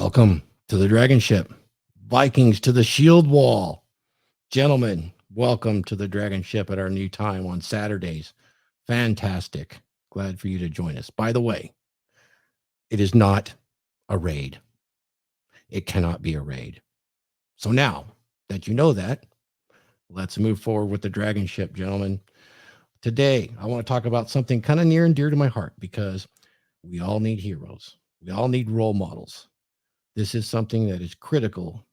Welcome to the DragonShip. Vikings to the shield wall. Gentlemen, welcome to the DragonShip at our new time on Saturdays. Fantastic. Glad for you to join us. By the way, it is not a raid. It cannot be a raid. So now that you know that, let's move forward with the DragonShip, gentlemen. Today, I want to talk about something kind of near and dear to my heart because we all need heroes. We all need role models. This is something that is critical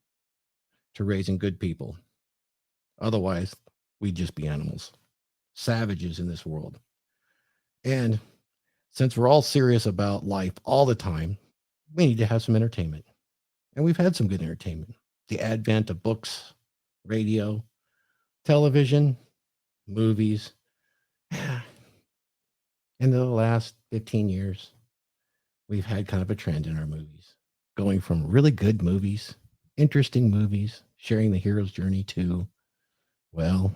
to raising good people. Otherwise, we'd just be animals, savages in this world. And since we're all serious about life all the time, we need to have some entertainment. And we've had some good entertainment. The advent of books, radio, television, movies. In the last 15 years, we've had kind of a trend in our movies, going from really good movies, interesting movies, sharing the hero's journey to, well,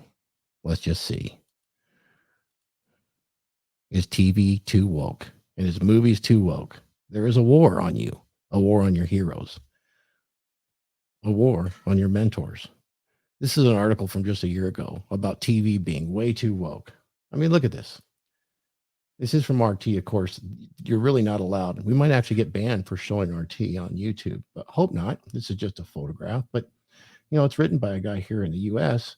let's just see. Is TV too woke? And is movies too woke? There is a war on you, a war on your heroes, a war on your mentors. This is an article from just a year ago about TV being way too woke. I mean, look at this. This is from RT, of course. You're really not allowed. We might actually get banned for showing RT on YouTube, but hope not. This is just a photograph. But, you know, it's written by a guy here in the US,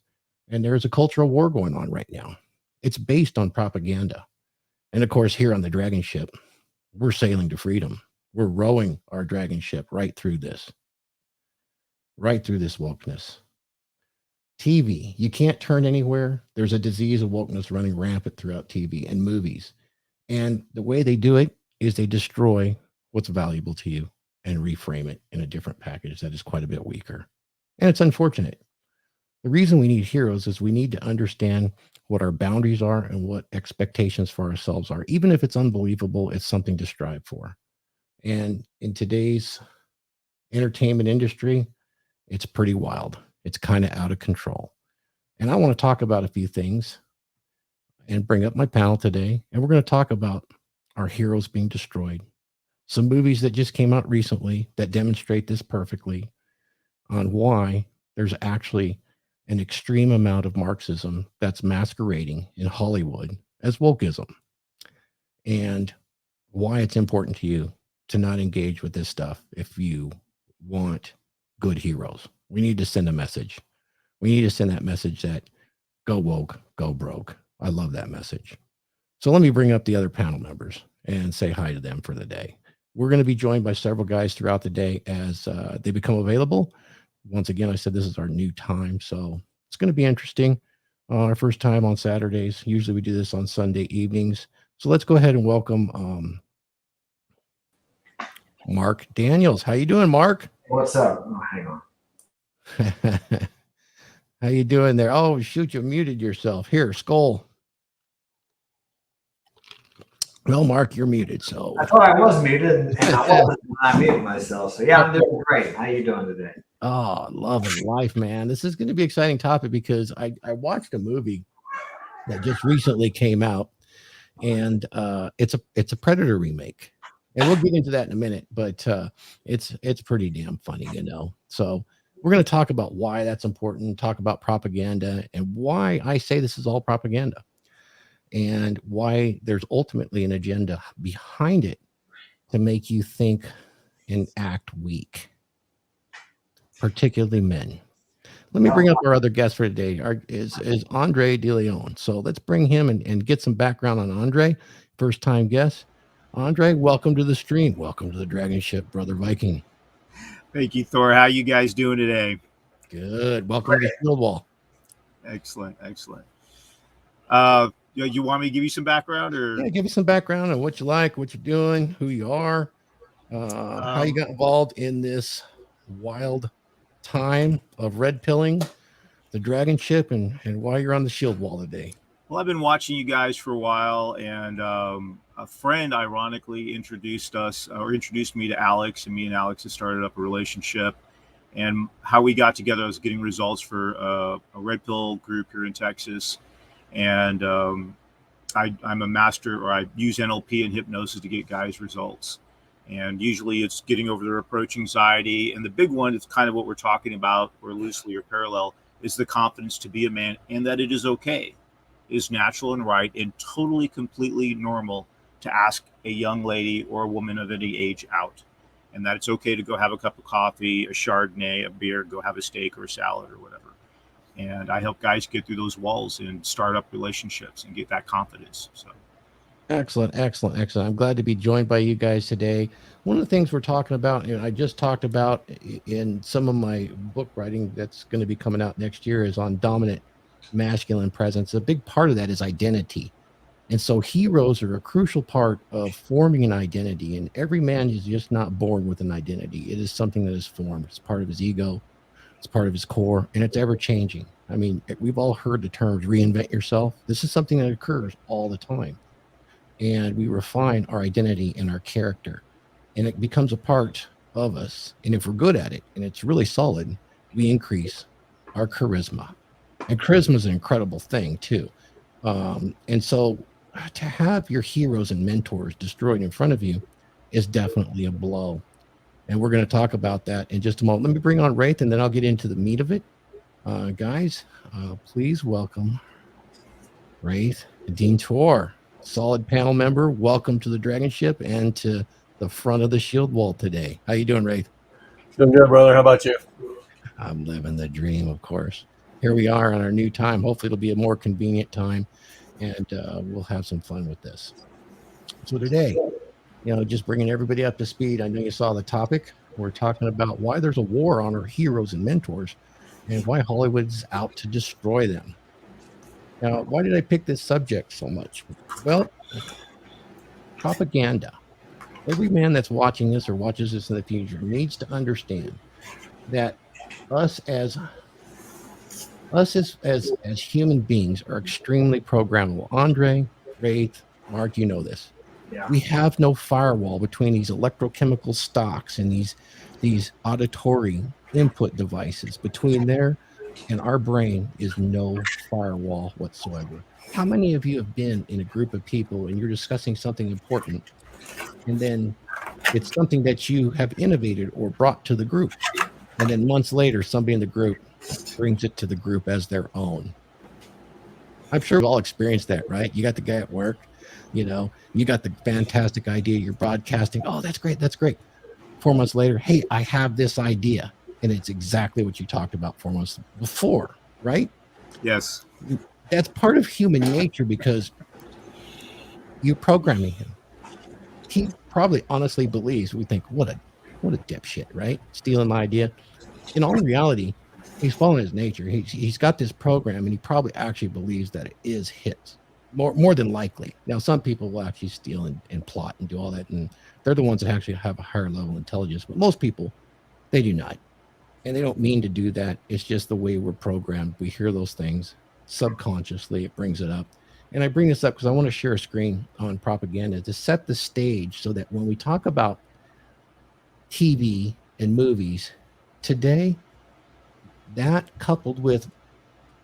and there's a cultural war going on right now. It's based on propaganda. And, of course, here on the DragonShip, we're sailing to freedom. We're rowing our DragonShip right through this wokeness. TV, you can't turn anywhere. There's a disease of wokeness running rampant throughout TV and movies. And the way they do it is they destroy what's valuable to you and reframe it in a different package that is quite a bit weaker. And it's unfortunate. The reason we need heroes is we need to understand what our boundaries are and what expectations for ourselves are. Even if it's unbelievable, it's something to strive for. And in today's entertainment industry, it's pretty wild. It's kind of out of control. And I want to talk about a few things and bring up my panel today. And we're going to talk about our heroes being destroyed. Some movies that just came out recently that demonstrate this perfectly on why there's actually an extreme amount of Marxism that's masquerading in Hollywood as wokeism, and why it's important to you to not engage with this stuff if you want good heroes. We need to send a message. We need to send that message that go woke, go broke. I love that message. So let me bring up the other panel members and say hi to them for the day. We're going to be joined by several guys throughout the day as they become available. Once again, I said this is our new time, so it's going to be interesting. Our first time on Saturdays. Usually we do this on Sunday evenings. So let's go ahead and welcome Mark Daniels. How you doing, Mark? What's up? Oh, hang on. How you doing there? Oh, shoot, you muted yourself. Here, Skull. Well, Mark, you're muted. So I thought I was muted, and I wasn't when I muted myself. So yeah, I'm doing great. How you doing today? Oh, loving life, man. This is going to be an exciting topic because I watched a movie that just recently came out, and it's a Predator remake, and we'll get into that in a minute. But it's pretty damn funny, you know. So we're going to talk about why that's important, talk about propaganda, and why I say this is all propaganda, and why there's ultimately an agenda behind it to make you think and act weak, particularly men. Let me bring up our other guest for today. Is Andre De Leon. So let's bring him and get some background on Andre, first time guest. Andre, welcome to the stream. Welcome to the DragonShip, brother Viking. Thank you, Thor. How you guys doing today? Good. Welcome to the Shield Wall. Excellent. You want me to give you some background, or give you some background on what you like, what you're doing, who you are, how you got involved in this wild time of red pilling, the DragonShip, and why you're on the Shield Wall today. Well, I've been watching you guys for a while, and a friend ironically introduced me to Alex, and me and Alex have started up a relationship. And how we got together, I was getting results for a red pill group here in Texas, and I'm a master, or I use NLP and hypnosis to get guys results. And usually it's getting over their approach anxiety. And the big one, it's kind of what we're talking about, or loosely or parallel, is the confidence to be a man, and that it is okay, is natural and right, and totally, completely normal to ask a young lady or a woman of any age out. And that it's okay to go have a cup of coffee, a Chardonnay, a beer, go have a steak or a salad or whatever. And I help guys get through those walls and start up relationships and get that confidence. So. Excellent, excellent, excellent. I'm glad to be joined by you guys today. One of the things we're talking about, and I just talked about in some of my book writing that's going to be coming out next year, is on dominant masculine presence. A big part of that is identity. And so heroes are a crucial part of forming an identity. And every man is just not born with an identity. It is something that is formed. It's part of his ego. It's part of his core, and it's ever changing. I mean, we've all heard the terms reinvent yourself. This is something that occurs all the time. And we refine our identity and our character, and it becomes a part of us. And if we're good at it and it's really solid, we increase our charisma. And charisma is an incredible thing too. And so to have your heroes and mentors destroyed in front of you is definitely a blow. And we're going to talk about that in just a moment. Let me bring on Raith, and then I'll get into the meat of it. Guys, please welcome Raith Thor. Solid panel member. Welcome to the DragonShip and to the front of the shield wall today. How you doing, Raith? Doing good, brother. How about you? I'm living the dream, of course. Here we are on our new time. Hopefully it'll be a more convenient time, and we'll have some fun with this. So today, just bringing everybody up to speed. I know you saw the topic. We're talking about why there's a war on our heroes and mentors and why Hollywood's out to destroy them. Now, why did I pick this subject so much? Well, propaganda. Every man that's watching this or watches this in the future needs to understand that us as human beings are extremely programmable. Andre, Raith, Mark, you know this. Yeah. We have no firewall between these electrochemical stocks and these auditory input devices. Between there and our brain is no firewall whatsoever. How many of you have been in a group of people and you're discussing something important, and then it's something that you have innovated or brought to the group, and then months later somebody in the group brings it to the group as their own? I'm sure we've all experienced that, right? You got the guy at work, you got the fantastic idea, you're broadcasting. Oh, that's great. 4 months later, hey, I have this idea. And it's exactly what you talked about 4 months before, right? Yes. That's part of human nature because you're programming him. He probably honestly believes, we think, what a dipshit, right? Stealing my idea. In all reality, he's following his nature. He's got this program, and he probably actually believes that it is his. More than likely. Now, some people will actually steal and plot and do all that, and they're the ones that actually have a higher level of intelligence. But most people, they do not. And they don't mean to do that. It's just the way we're programmed. We hear those things subconsciously. It brings it up. And I bring this up because I want to share a screen on propaganda to set the stage so that when we talk about TV and movies today, that coupled with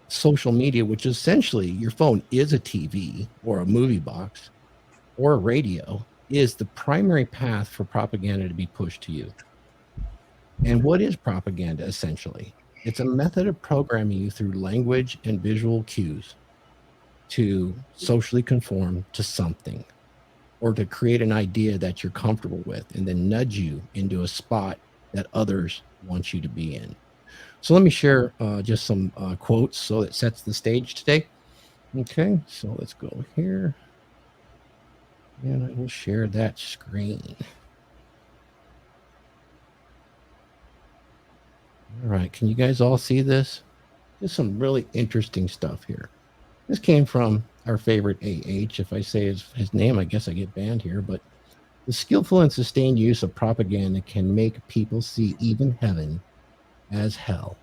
social media, which essentially your phone is a TV or a movie box or a radio, is the primary path for propaganda to be pushed to you. And what is propaganda essentially? It's a method of programming you through language and visual cues to socially conform to something or to create an idea that you're comfortable with and then nudge you into a spot that others want you to be in. So let me share just some quotes so it sets the stage today. Okay, so let's go here. And I will share that screen. All right, can you guys all see this? There's some really interesting stuff here. This came from our favorite AH. If I say his name, I guess I get banned here. But the skillful and sustained use of propaganda can make people see even heaven as hell,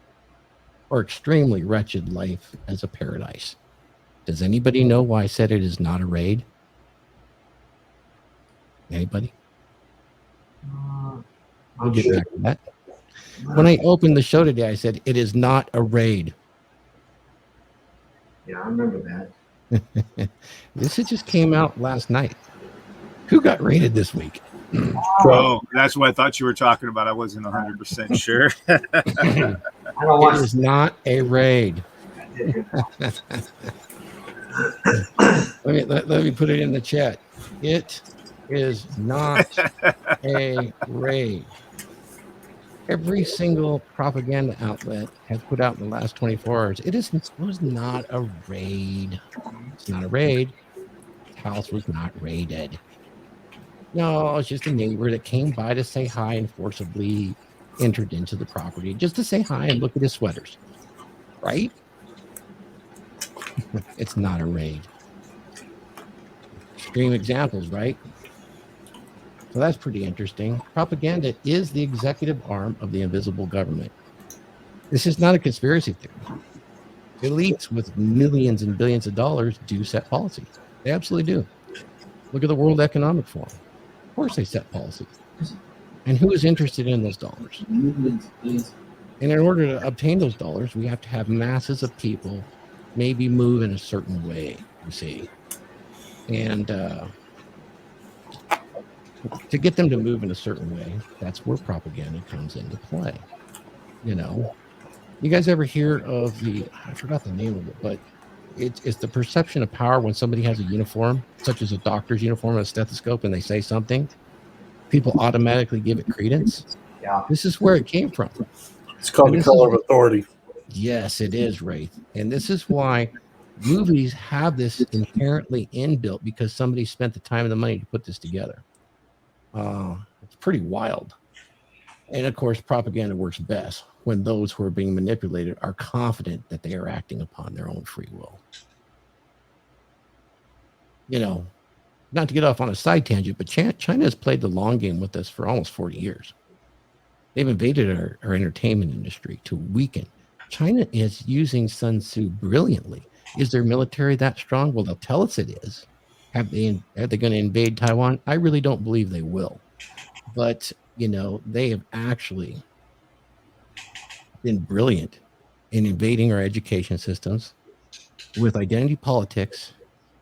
or extremely wretched life as a paradise. Does anybody know why I said it is not a raid? Anybody? We'll get back to that. When I opened the show today, I said it is not a raid. Yeah, I remember that. This just came out last night. Who got raided this week? Oh, that's what I thought you were talking about. I wasn't 100% sure. I don't It watch. is not a raid. Let me put it in the chat. It is not a raid. Every single propaganda outlet has put out in the last 24 hours. It was not a raid. It's not a raid. His house was not raided. No, it's just a neighbor that came by to say hi and forcibly entered into the property just to say hi and look at his sweaters. Right? It's not a raid. Extreme examples, right? So that's pretty interesting. Propaganda is the executive arm of the invisible government. This is not a conspiracy theory. Elites with millions and billions of dollars do set policy. They absolutely do. Look at the World Economic Forum. Of course they set policy. And who is interested in those dollars? And in order to obtain those dollars, we have to have masses of people maybe move in a certain way, you see. And to get them to move in a certain way, that's where propaganda comes into play. You know, you guys ever hear of I forgot the name of it, but it's the perception of power when somebody has a uniform, such as a doctor's uniform and a stethoscope, and they say something, people automatically give it credence. Yeah. This is where it came from. It's called the color of authority. Yes, it is, Raith. And this is why movies have this inherently inbuilt, because somebody spent the time and the money to put this together. It's pretty wild. And of course, propaganda works best when those who are being manipulated are confident that they are acting upon their own free will. You know, not to get off on a side tangent, but China has played the long game with us for almost 40 years. They've invaded our entertainment industry to weaken. China is using Sun Tzu brilliantly. Is their military that strong? Well, they'll tell us it is. Are they going to invade Taiwan? I really don't believe they will. But, you know, they have actually been brilliant in invading our education systems with identity politics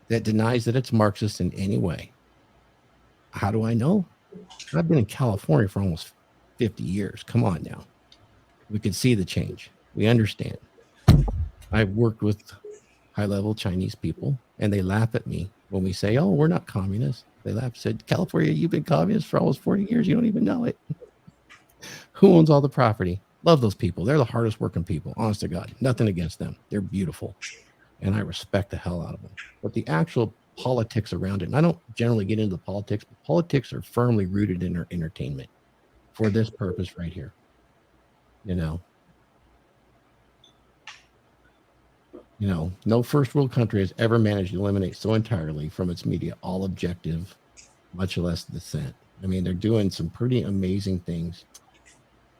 that denies that it's Marxist in any way. How do I know? I've been in California for almost 50 years. Come on now. We can see the change. We understand. I've worked with high-level Chinese people, and they laugh at me when we say, oh, we're not communists. They laugh and said, California, you've been communist for almost 40 years. You don't even know it. Who owns all the property? Love those people. They're the hardest working people. Honest to God. Nothing against them. They're beautiful. And I respect the hell out of them. But the actual politics around it, and I don't generally get into the politics, but politics are firmly rooted in our entertainment for this purpose right here. You know, no first world country has ever managed to eliminate so entirely from its media all objective, much less dissent. I mean, they're doing some pretty amazing things.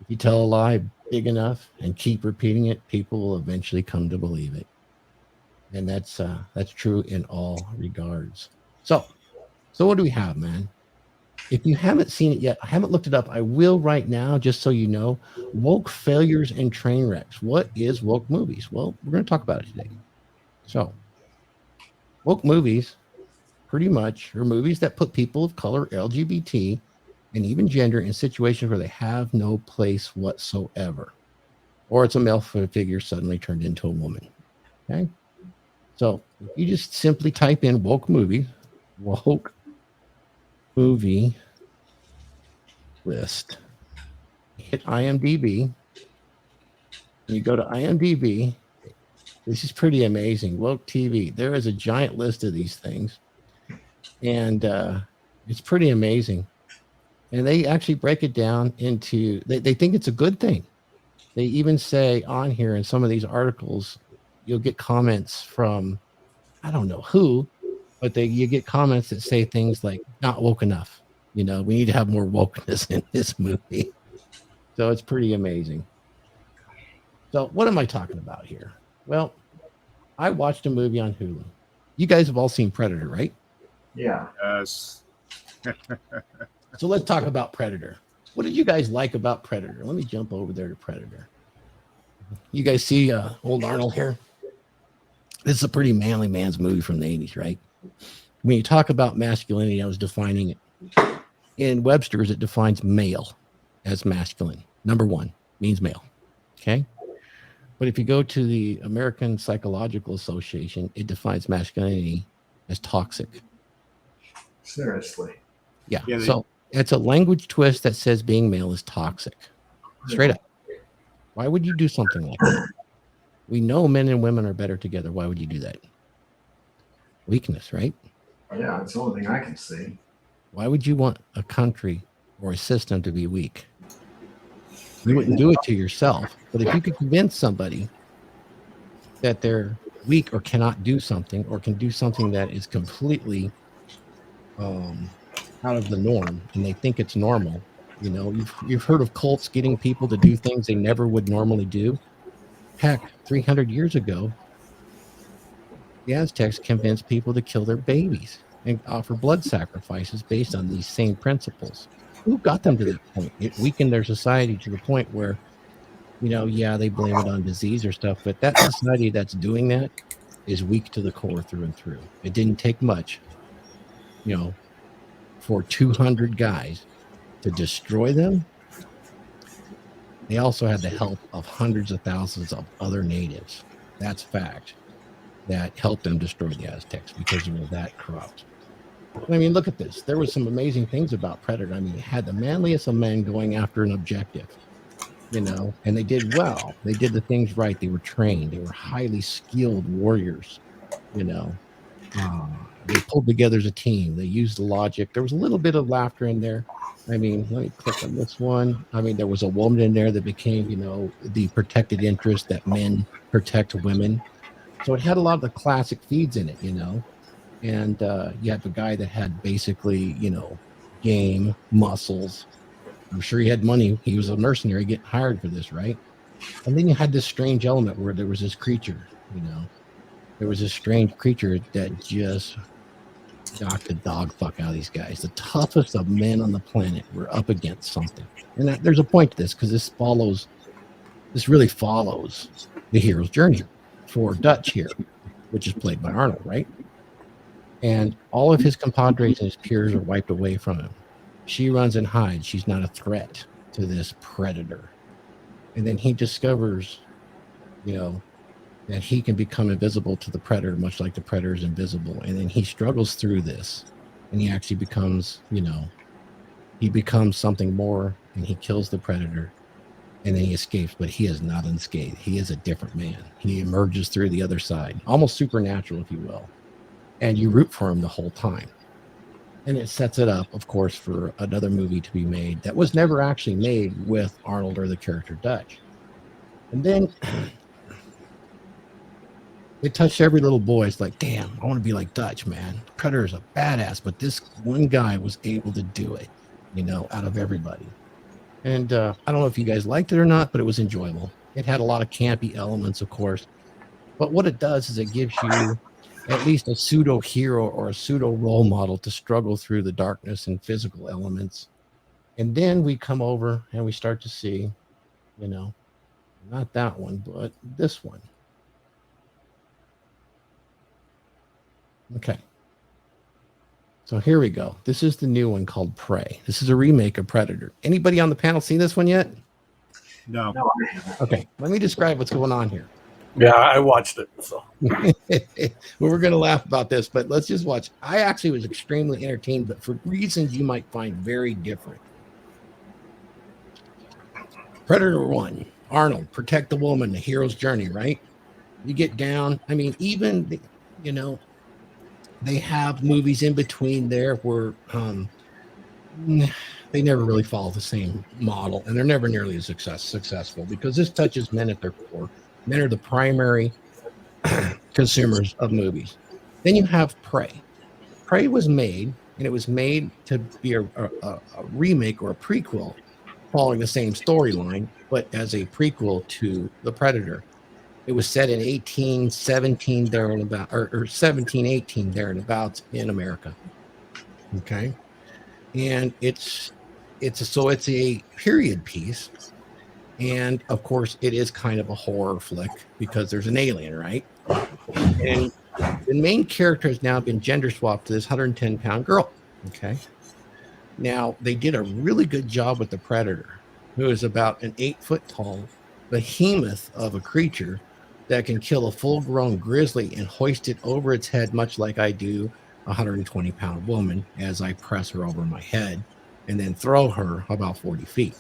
If you tell a lie big enough and keep repeating it, people will eventually come to believe it. And that's true in all regards. So what do we have, man? If you haven't seen it yet, I haven't looked it up. I will right now, just so you know. Woke failures and train wrecks. What is woke movies? Well, we're going to talk about it today. So, woke movies, pretty much, are movies that put people of color, LGBT, and even gender in situations where they have no place whatsoever. Or it's a male figure suddenly turned into a woman. Okay? So, if you just simply type in woke movie list, hit IMDb, and you go to IMDb. This is pretty amazing. Woke TV. There is a giant list of these things, and it's pretty amazing. And they actually break it down into, they think it's a good thing. They even say on here in some of these articles, you'll get comments from, I don't know who, but you get comments that say things like, not woke enough. You know, we need to have more wokeness in this movie. So it's pretty amazing. So what am I talking about here? Well, I watched a movie on Hulu. You guys have all seen Predator, right? Yeah. Yes. So let's talk about Predator. What did you guys like about Predator? Let me jump over there to Predator. You guys see old Arnold here? This is a pretty manly man's movie from the 80s, right? When you talk about masculinity, I was defining it. in Webster's, it defines male as masculine. Number one means male. Okay. But if you go to the American Psychological Association, it defines masculinity as toxic. Seriously. Yeah. Yeah, So it's a language twist that says being male is toxic. Straight up. Why would you do something like that? We know men and women are better together. Why would you do that? Weakness, right? Yeah, it's the only thing I can see. Why would you want a country or a system to be weak? You wouldn't do it to yourself. But if you could convince somebody that they're weak or cannot do something, or can do something that is completely out of the norm, and they think it's normal, you know, you've heard of cults getting people to do things they never would normally do. Heck, 300 years ago, the Aztecs convinced people to kill their babies and offer blood sacrifices based on these same principles. Who got them to that point? It weakened their society to the point where, you know, yeah, they blame it on disease or stuff, but that society that's doing that is weak to the core through and through. It didn't take much, you know, for 200 guys to destroy them. They also had the help of hundreds of thousands of other natives. That's fact. That helped them destroy the Aztecs because they were that corrupt. I mean, look at this. There was some amazing things about Predator. I mean, you had the manliest of men going after an objective, you know, and they did well. They did the things right. They were trained. They were highly skilled warriors, you know. They pulled together as a team. They used the logic. There was a little bit of laughter in there. I mean, let me click on this one. I mean, there was a woman in there that became, you know, the protected interest that men protect women. So it had a lot of the classic feeds in it, you know. And you had the guy that had basically, you know, game, muscles. I'm sure he had money. He was a mercenary getting hired for this, right? And then you had this strange element where there was this creature, you know. There was this strange creature that just knocked the dog fuck out of these guys. The toughest of men on the planet were up against something. And there's a point to this, because this really follows the hero's journey for Dutch here, which is played by Arnold, right? And all of his compadres and his peers are wiped away from him. She runs and hides. She's not a threat to this predator. And then he discovers, you know, that he can become invisible to the predator, much like the predator is invisible. And then he struggles through this, and he actually becomes, you know, he becomes something more, and he kills the predator, and then he escapes, but he is not unscathed. He is a different man. He emerges through the other side, almost supernatural, if you will. And you root for him the whole time. And it sets it up, of course, for another movie to be made that was never actually made with Arnold or the character Dutch. And then it touched every little boy. It's like, damn, I want to be like Dutch, man. Predator is a badass, but this one guy was able to do it, you know, out of everybody. And I don't know if you guys liked it or not, but it was enjoyable. It had a lot of campy elements, of course. But what it does is it gives you at least a pseudo hero or a pseudo role model to struggle through the darkness and physical elements. And then we come over and we start to see, you know, not that one, but this one. Okay. So here we go. This is the new one called Prey. This is a remake of Predator. Anybody on the panel seen this one yet? No. Okay. Let me describe what's going on here. Yeah, I watched it. So Well, we're going to laugh about this, but let's just watch. I actually was extremely entertained, but for reasons you might find very different. Predator 1, Arnold, protect the woman, the hero's journey, right? You get down. I mean, even, you know, they have movies in between there where they never really follow the same model, and they're never nearly as successful because this touches men at their core. Men are the primary consumers of movies. Then you have Prey. Prey was made, and it was made to be a remake or a prequel following the same storyline, but as a prequel to The Predator. It was set in 1817 there and about, or 1718 there and about in America. Okay, and it's a period piece. And of course, it is kind of a horror flick because there's an alien, right? And the main character has now been gender swapped to this 110-pound girl. Okay. Now, they did a really good job with the predator, who is about an 8-foot tall behemoth of a creature that can kill a full-grown grizzly and hoist it over its head, much like I do a 120-pound woman as I press her over my head and then throw her about 40 feet.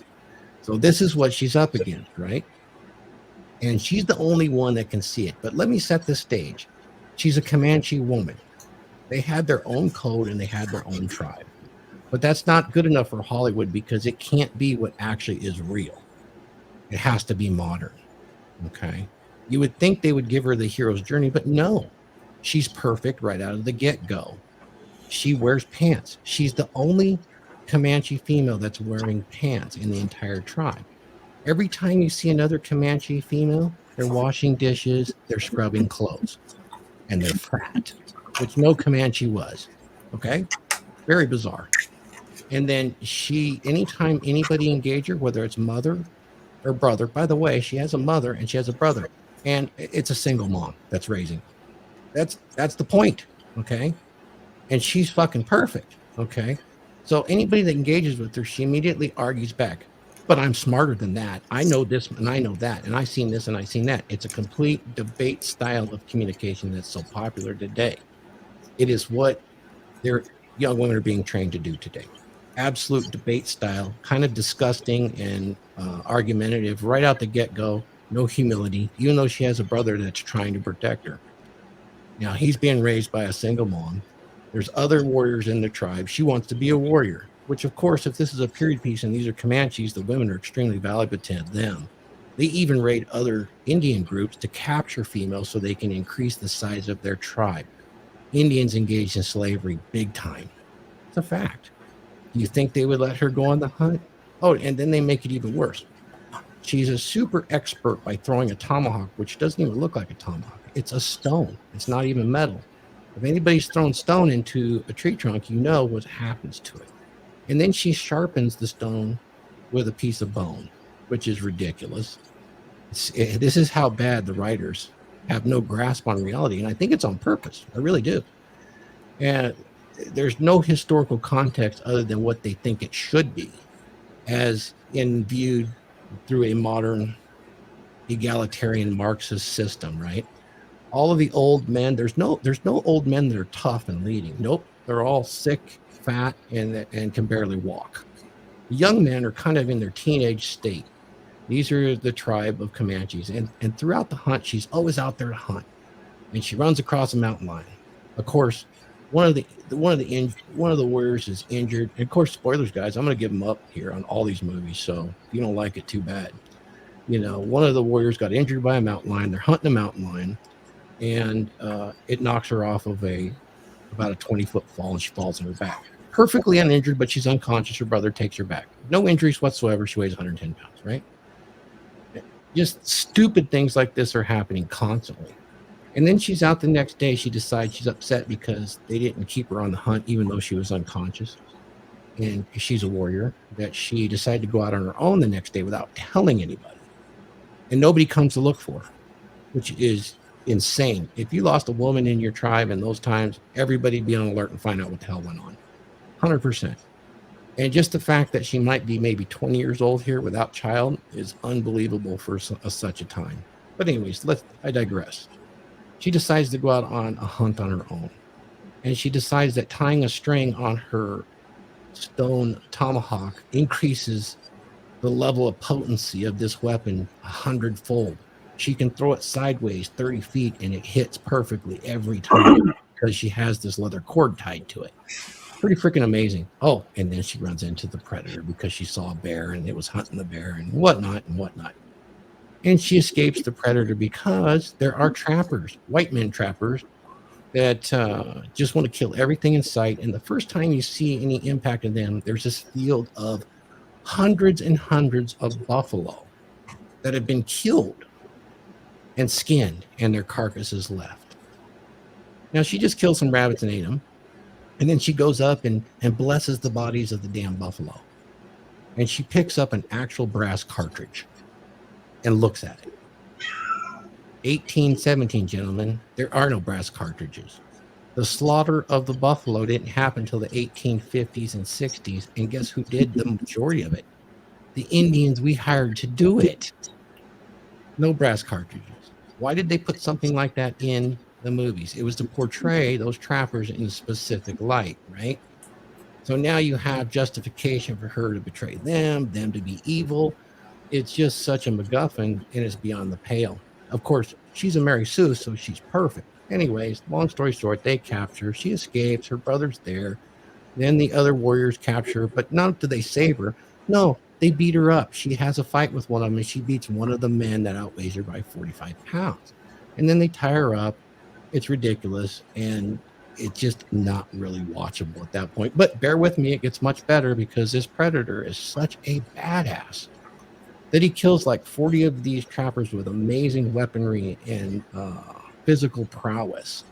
So this is what she's up against, right? And she's the only one that can see it. But let me set the stage. She's a Comanche woman. They had their own code and they had their own tribe. But that's not good enough for Hollywood because it can't be what actually is real. It has to be modern. Okay. You would think they would give her the hero's journey, but no. She's perfect right out of the get-go. She wears pants. She's the only Comanche female that's wearing pants in the entire tribe. Every time you see another Comanche female, they're washing dishes, they're scrubbing clothes, and they're fat, which no Comanche was. Okay? Very bizarre. And then anytime anybody engage her, whether it's mother or brother, by the way, she has a mother and she has a brother, and it's a single mom that's raising. That's the point. Okay? And she's fucking perfect. Okay? So anybody that engages with her, she immediately argues back. But I'm smarter than that. I know this and I know that. And I've seen this and I've seen that. It's a complete debate style of communication that's so popular today. It is what their young women are being trained to do today. Absolute debate style, kind of disgusting and argumentative right out the get-go. No humility, even though she has a brother that's trying to protect her. Now, he's being raised by a single mom. There's other warriors in the tribe. She wants to be a warrior, which, of course, if this is a period piece and these are Comanches, the women are extremely valuable to them. They even raid other Indian groups to capture females so they can increase the size of their tribe. Indians engaged in slavery big time. It's a fact. Do you think they would let her go on the hunt? Oh, and then they make it even worse. She's a super expert by throwing a tomahawk, which doesn't even look like a tomahawk. It's a stone. It's not even metal. If anybody's thrown stone into a tree trunk, you know what happens to it. And then she sharpens the stone with a piece of bone, which is ridiculous. This is how bad the writers have no grasp on reality. And I think it's on purpose. I really do. And there's no historical context other than what they think it should be, as in viewed through a modern egalitarian Marxist system, right? All of the old men, there's no old men that are tough and leading. Nope. They're all sick, fat, and can barely walk. The young men are kind of in their teenage state. These are the tribe of Comanches. And throughout the hunt, she's always out there to hunt. And she runs across a mountain lion. Of course, one of the warriors is injured. And of course, spoilers, guys, I'm going to give them up here on all these movies. So if you don't like it, too bad. You know, one of the warriors got injured by a mountain lion. They're hunting a mountain lion. And it knocks her off of about a 20-foot fall, and she falls on her back. Perfectly uninjured, but she's unconscious. Her brother takes her back. No injuries whatsoever. She weighs 110 pounds, right? Just stupid things like this are happening constantly. And then she's out the next day. She decides she's upset because they didn't keep her on the hunt, even though she was unconscious. And she's a warrior, that she decided to go out on her own the next day without telling anybody. And nobody comes to look for her, which is insane. If you lost a woman in your tribe in those times, everybody'd be on alert and find out what the hell went on. 100%. And just the fact that she might be maybe 20 years old here without child is unbelievable for such a time. But anyways, I digress. She decides to go out on a hunt on her own. And she decides that tying a string on her stone tomahawk increases the level of potency of this weapon 100-fold. She can throw it sideways 30 feet and it hits perfectly every time because she has this leather cord tied to it. Pretty freaking amazing. Oh, and then she runs into the predator because she saw a bear and it was hunting the bear and whatnot. And she escapes the predator because there are trappers, white men trappers, that just want to kill everything in sight. And the first time you see any impact of them, there's this field of hundreds and hundreds of buffalo that have been killed and skinned, and their carcasses left. Now, she just killed some rabbits and ate them. And then she goes up and blesses the bodies of the damn buffalo. And she picks up an actual brass cartridge and looks at it. 1817, gentlemen, there are no brass cartridges. The slaughter of the buffalo didn't happen until the 1850s and 60s. And guess who did the majority of it? The Indians we hired to do it. No brass cartridges. Why did they put something like that in the movies? It was to portray those trappers in a specific light, right? So now you have justification for her to betray them to be evil. It's just such a MacGuffin, and it's beyond the pale. Of course, she's a Mary Sue, so she's perfect. Anyways, long story short, they capture her. She escapes. Her brother's there. Then the other warriors capture her, but not do they save her. No, they beat her up. She has a fight with one of them, and she beats one of the men that outweighs her by 45 pounds. And then they tie her up. It's ridiculous, and it's just not really watchable at that point. But bear with me, it gets much better because this predator is such a badass that he kills like 40 of these trappers with amazing weaponry and physical prowess.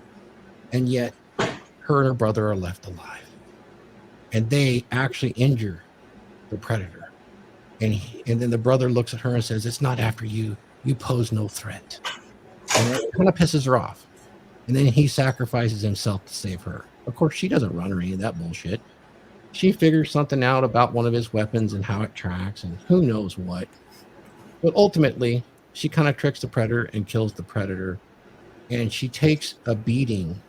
And yet her and her brother are left alive. And they actually injure the predator. And then the brother looks at her and says, "It's not after you. You pose no threat." And it kind of pisses her off. And then he sacrifices himself to save her. Of course, she doesn't run or any of that bullshit. She figures something out about one of his weapons and how it tracks and who knows what. But ultimately, she kind of tricks the predator and kills the predator. And she takes a beating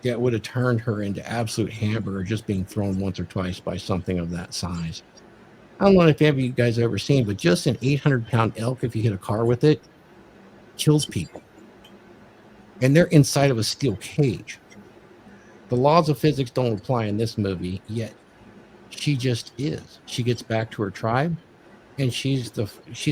that would have turned her into absolute hamburger just being thrown once or twice by something of that size. I don't know if any of you guys have ever seen, but just an 800-pound elk, if you hit a car with it, kills people. And they're inside of a steel cage. The laws of physics don't apply in this movie, yet she just is. She gets back to her tribe, and she's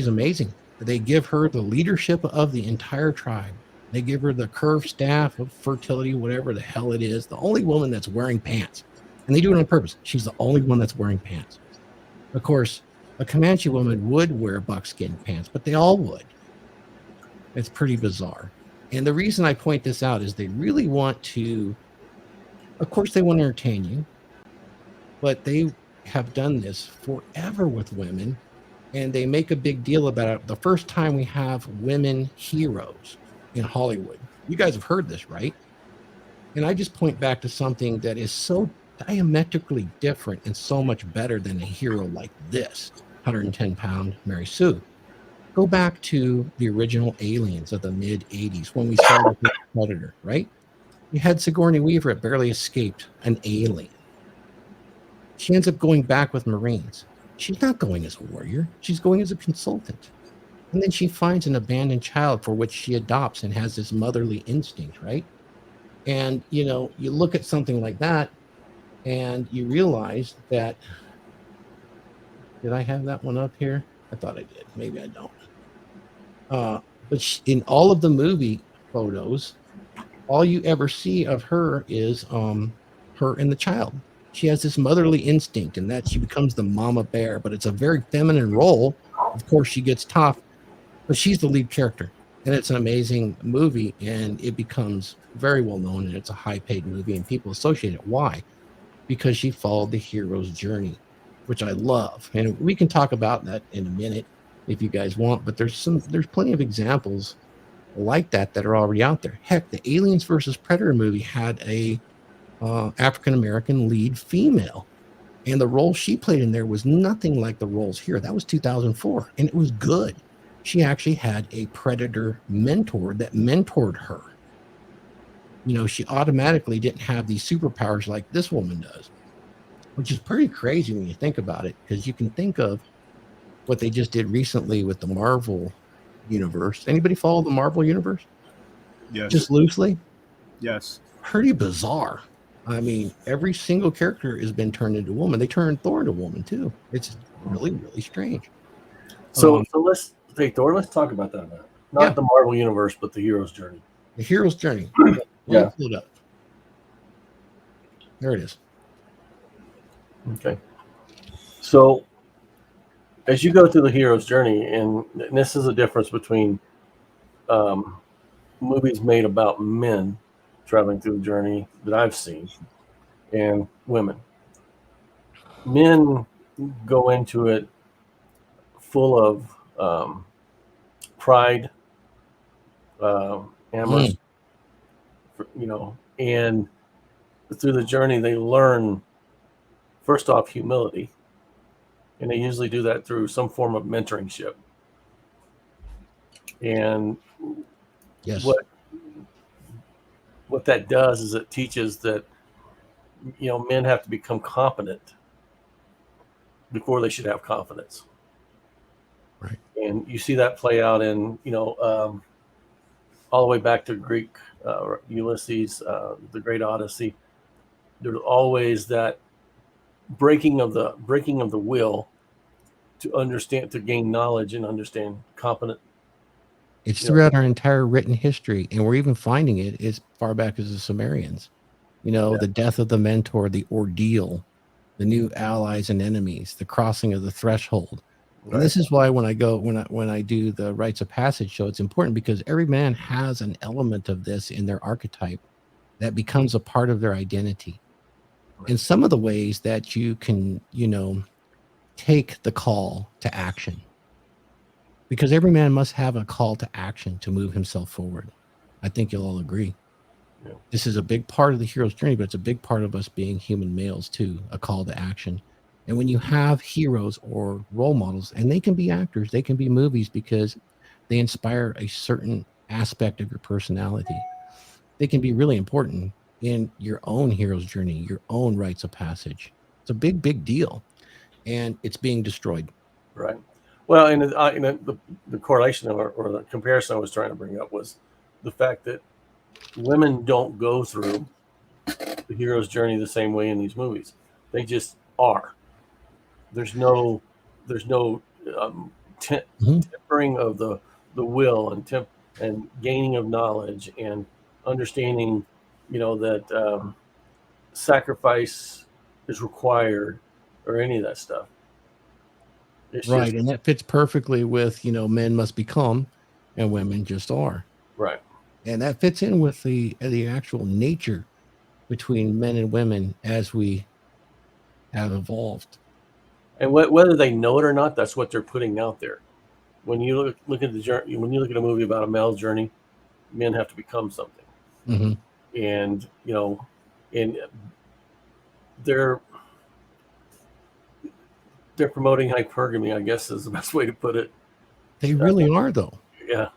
amazing. They give her the leadership of the entire tribe. They give her the curved staff of fertility, whatever the hell it is. The only woman that's wearing pants. And they do it on purpose. She's the only one that's wearing pants. Of course, a Comanche woman would wear buckskin pants, but they all would. It's pretty bizarre. And the reason I point this out is they really want to, of course, they want to entertain you, but they have done this forever with women, and they make a big deal about it. The first time we have women heroes in Hollywood. You guys have heard this, right? And I just point back to something that is so diametrically different and so much better than a hero like this 110-pound Mary Sue. Go back to the original Aliens of the mid-'80s when we started with Predator, right? You had Sigourney Weaver that barely escaped an alien. She ends up going back with Marines. She's not going as a warrior. She's going as a consultant. And then she finds an abandoned child for which she adopts and has this motherly instinct, right? And, you know, you look at something like that and you realize that, did I have that one up here? I thought I did. Maybe I don't. But in all of the movie photos, all you ever see of her is her and the child. She has this motherly instinct, and that she becomes the mama bear, but it's a very feminine role. Of course, she gets tough, but she's the lead character, and it's an amazing movie, and it becomes very well known, and it's a high-paid movie, and people associate it. Why? Because she followed the hero's journey, which I love, and we can talk about that in a minute if you guys want. But there's plenty of examples like that are already out there. Heck, the Aliens versus Predator movie had a African-American lead female, and the role she played in there was nothing like the roles here. That was 2004, and it was good. She actually had a predator mentor that mentored her. You know, she automatically didn't have these superpowers like this woman does, which is pretty crazy when you think about it, because you can think of what they just did recently with the Marvel universe. Anybody follow the Marvel universe? Yes. Just loosely? Yes. Pretty bizarre. I mean, every single character has been turned into a woman. They turned Thor into a woman too. It's really, really strange. So let's take Thor. Let's talk about that a minute. Not the Marvel universe, but the hero's journey. The hero's journey. Yeah. Pull it up. There it is. Okay. So as you go through the hero's journey, and this is a difference between movies made about men traveling through the journey that I've seen and women. Men go into it full of pride, amorous, you know, and through the journey, they learn, first off, humility. And they usually do that through some form of mentoringship. And Yes. what that does is it teaches that, men have to become competent before they should have confidence. Right. And you see that play out in, all the way back to Greek Ulysses, the Great Odyssey. There's always that breaking of the will to understand, to gain knowledge and understand competent. It's throughout our entire written history, and we're even finding it as far back as the Sumerians. The death of the mentor, the ordeal, the new allies and enemies, the crossing of the threshold. Right. And this is why when I do the rites of passage show, it's important because every man has an element of this in their archetype that becomes a part of their identity. Right. And some of the ways that you can, take the call to action, because every man must have a call to action to move himself forward. I think you'll all agree. Yeah. This is a big part of the hero's journey, but it's a big part of us being human males too, a call to action. And when you have heroes or role models, and they can be actors, they can be movies, because they inspire a certain aspect of your personality. They can be really important in your own hero's journey, your own rites of passage. It's a big, big deal. And it's being destroyed. Right. Well, and the correlation or the comparison I was trying to bring up was the fact that women don't go through the hero's journey the same way in these movies. They just are. There's no tempering of the will and gaining of knowledge and understanding, that sacrifice is required or any of that stuff. It's right. And that fits perfectly with, men must become and women just are. Right. And that fits in with the actual nature between men and women as we have evolved. And whether they know it or not, that's what they're putting out there. When you look at the journey, when you look at a movie about a male journey, men have to become something. Mm-hmm. And and they're promoting hypergamy, I guess is the best way to put it. They really are, though. Yeah.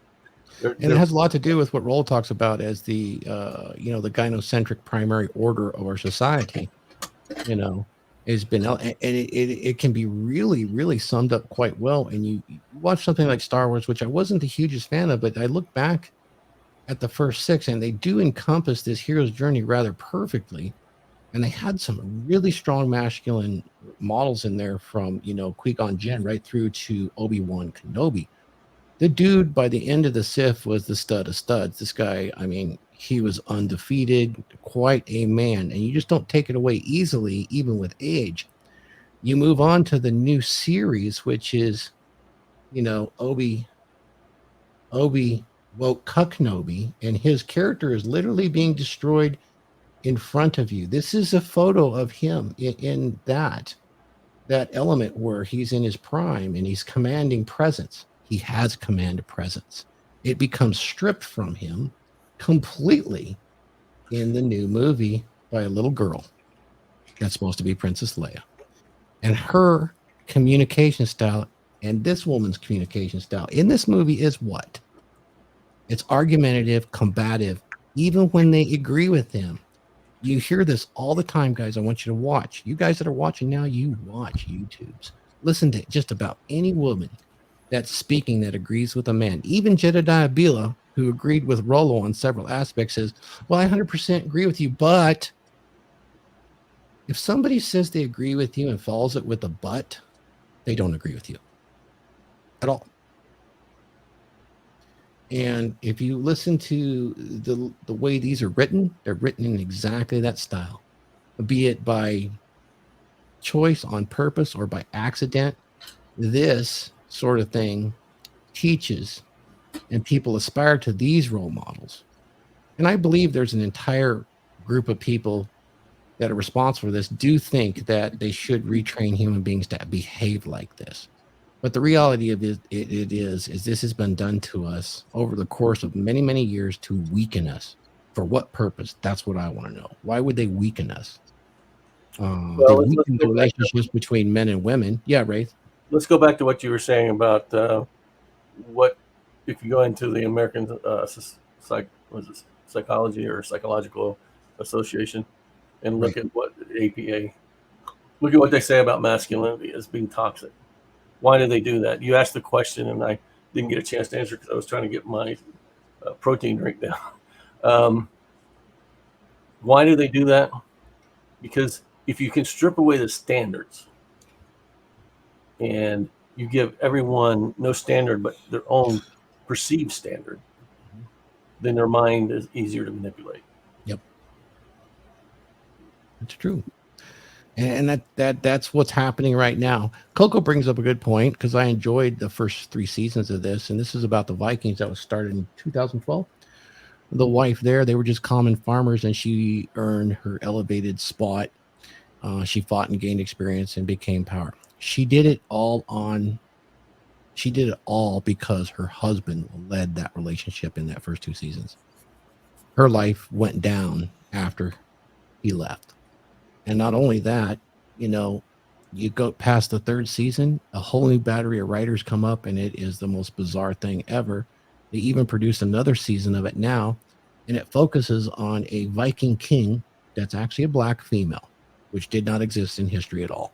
And it has a lot to do with what Roll talks about as the the gynocentric primary order of our society. Has been, and it can be really, really summed up quite well. And you watch something like Star Wars, which I wasn't the hugest fan of, but I look back at the first 6, and they do encompass this hero's journey rather perfectly. And they had some really strong masculine models in there, from Qui-Gon Jinn right through to Obi-Wan Kenobi. The dude by the end of the Sith was the stud of studs. This guy, I mean, he was undefeated, quite a man, and you just don't take it away easily, even with age. You move on to the new series, which is, Obi Woke Kenobi, and his character is literally being destroyed in front of you. This is a photo of him in that element where he's in his prime and he's commanding presence. He has command of presence. It becomes stripped from him completely in the new movie by a little girl that's supposed to be Princess Leia. And her communication style and this woman's communication style in this movie is what? It's argumentative, combative, even when they agree with him. You hear this all the time, guys. I want you to watch. You guys that are watching now, you watch YouTubes. Listen to just about any woman that's speaking that agrees with a man. Even Jedediah Bila, who agreed with Rollo on several aspects, says, well, I 100% agree with you, but if somebody says they agree with you and follows it with a but, they don't agree with you at all. And if you listen to the way these are written, they're written in exactly that style, be it by choice, on purpose, or by accident. This sort of thing teaches, and people aspire to these role models. And I believe there's an entire group of people that are responsible for this do think that they should retrain human beings to behave like this. But the reality of it is this has been done to us over the course of many, many years to weaken us. For what purpose? That's what I want to know. Why would they weaken us? They Well, let's weaken the go back to, relationships between men and women. Yeah, Raith. let's go back to what you were saying about what if you go into the American psychology or psychological association and look Right. at what APA, look at what they say about masculinity as being toxic. Why do they do that? You asked the question, and I didn't get a chance to answer because I was trying to get my protein drink down. Why do they do that? Because if you can strip away the standards and you give everyone no standard but their own perceived standard, then their mind is easier to manipulate. Yep. It's true. And that's what's happening right now. Coco brings up a good point because I enjoyed the first 3 seasons of this, and this is about the Vikings that was started in 2012. The wife there, they were just common farmers, and she earned her elevated spot. She fought and gained experience and became power. She did it all because her husband led that relationship in that first 2 seasons. Her life went down after he left. And not only that, you go past the 3rd season, a whole new battery of writers come up, and it is the most bizarre thing ever. They even produce another season of it now, and it focuses on a Viking king that's actually a black female, which did not exist in history at all.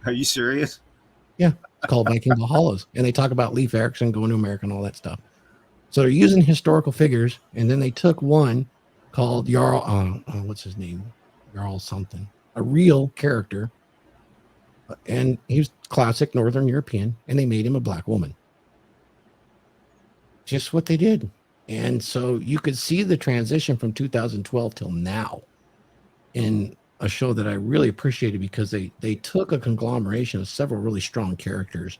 Are you serious? Yeah, it's called Viking Valhallas, and they talk about Leif Erikson going to America and all that stuff. So they're using historical figures, and then they took one called Jarl, what's his name? Jarl something, a real character, and he was classic Northern European, and they made him a black woman. Just what they did. And so you could see the transition from 2012 till now in a show that I really appreciated because they took a conglomeration of several really strong characters.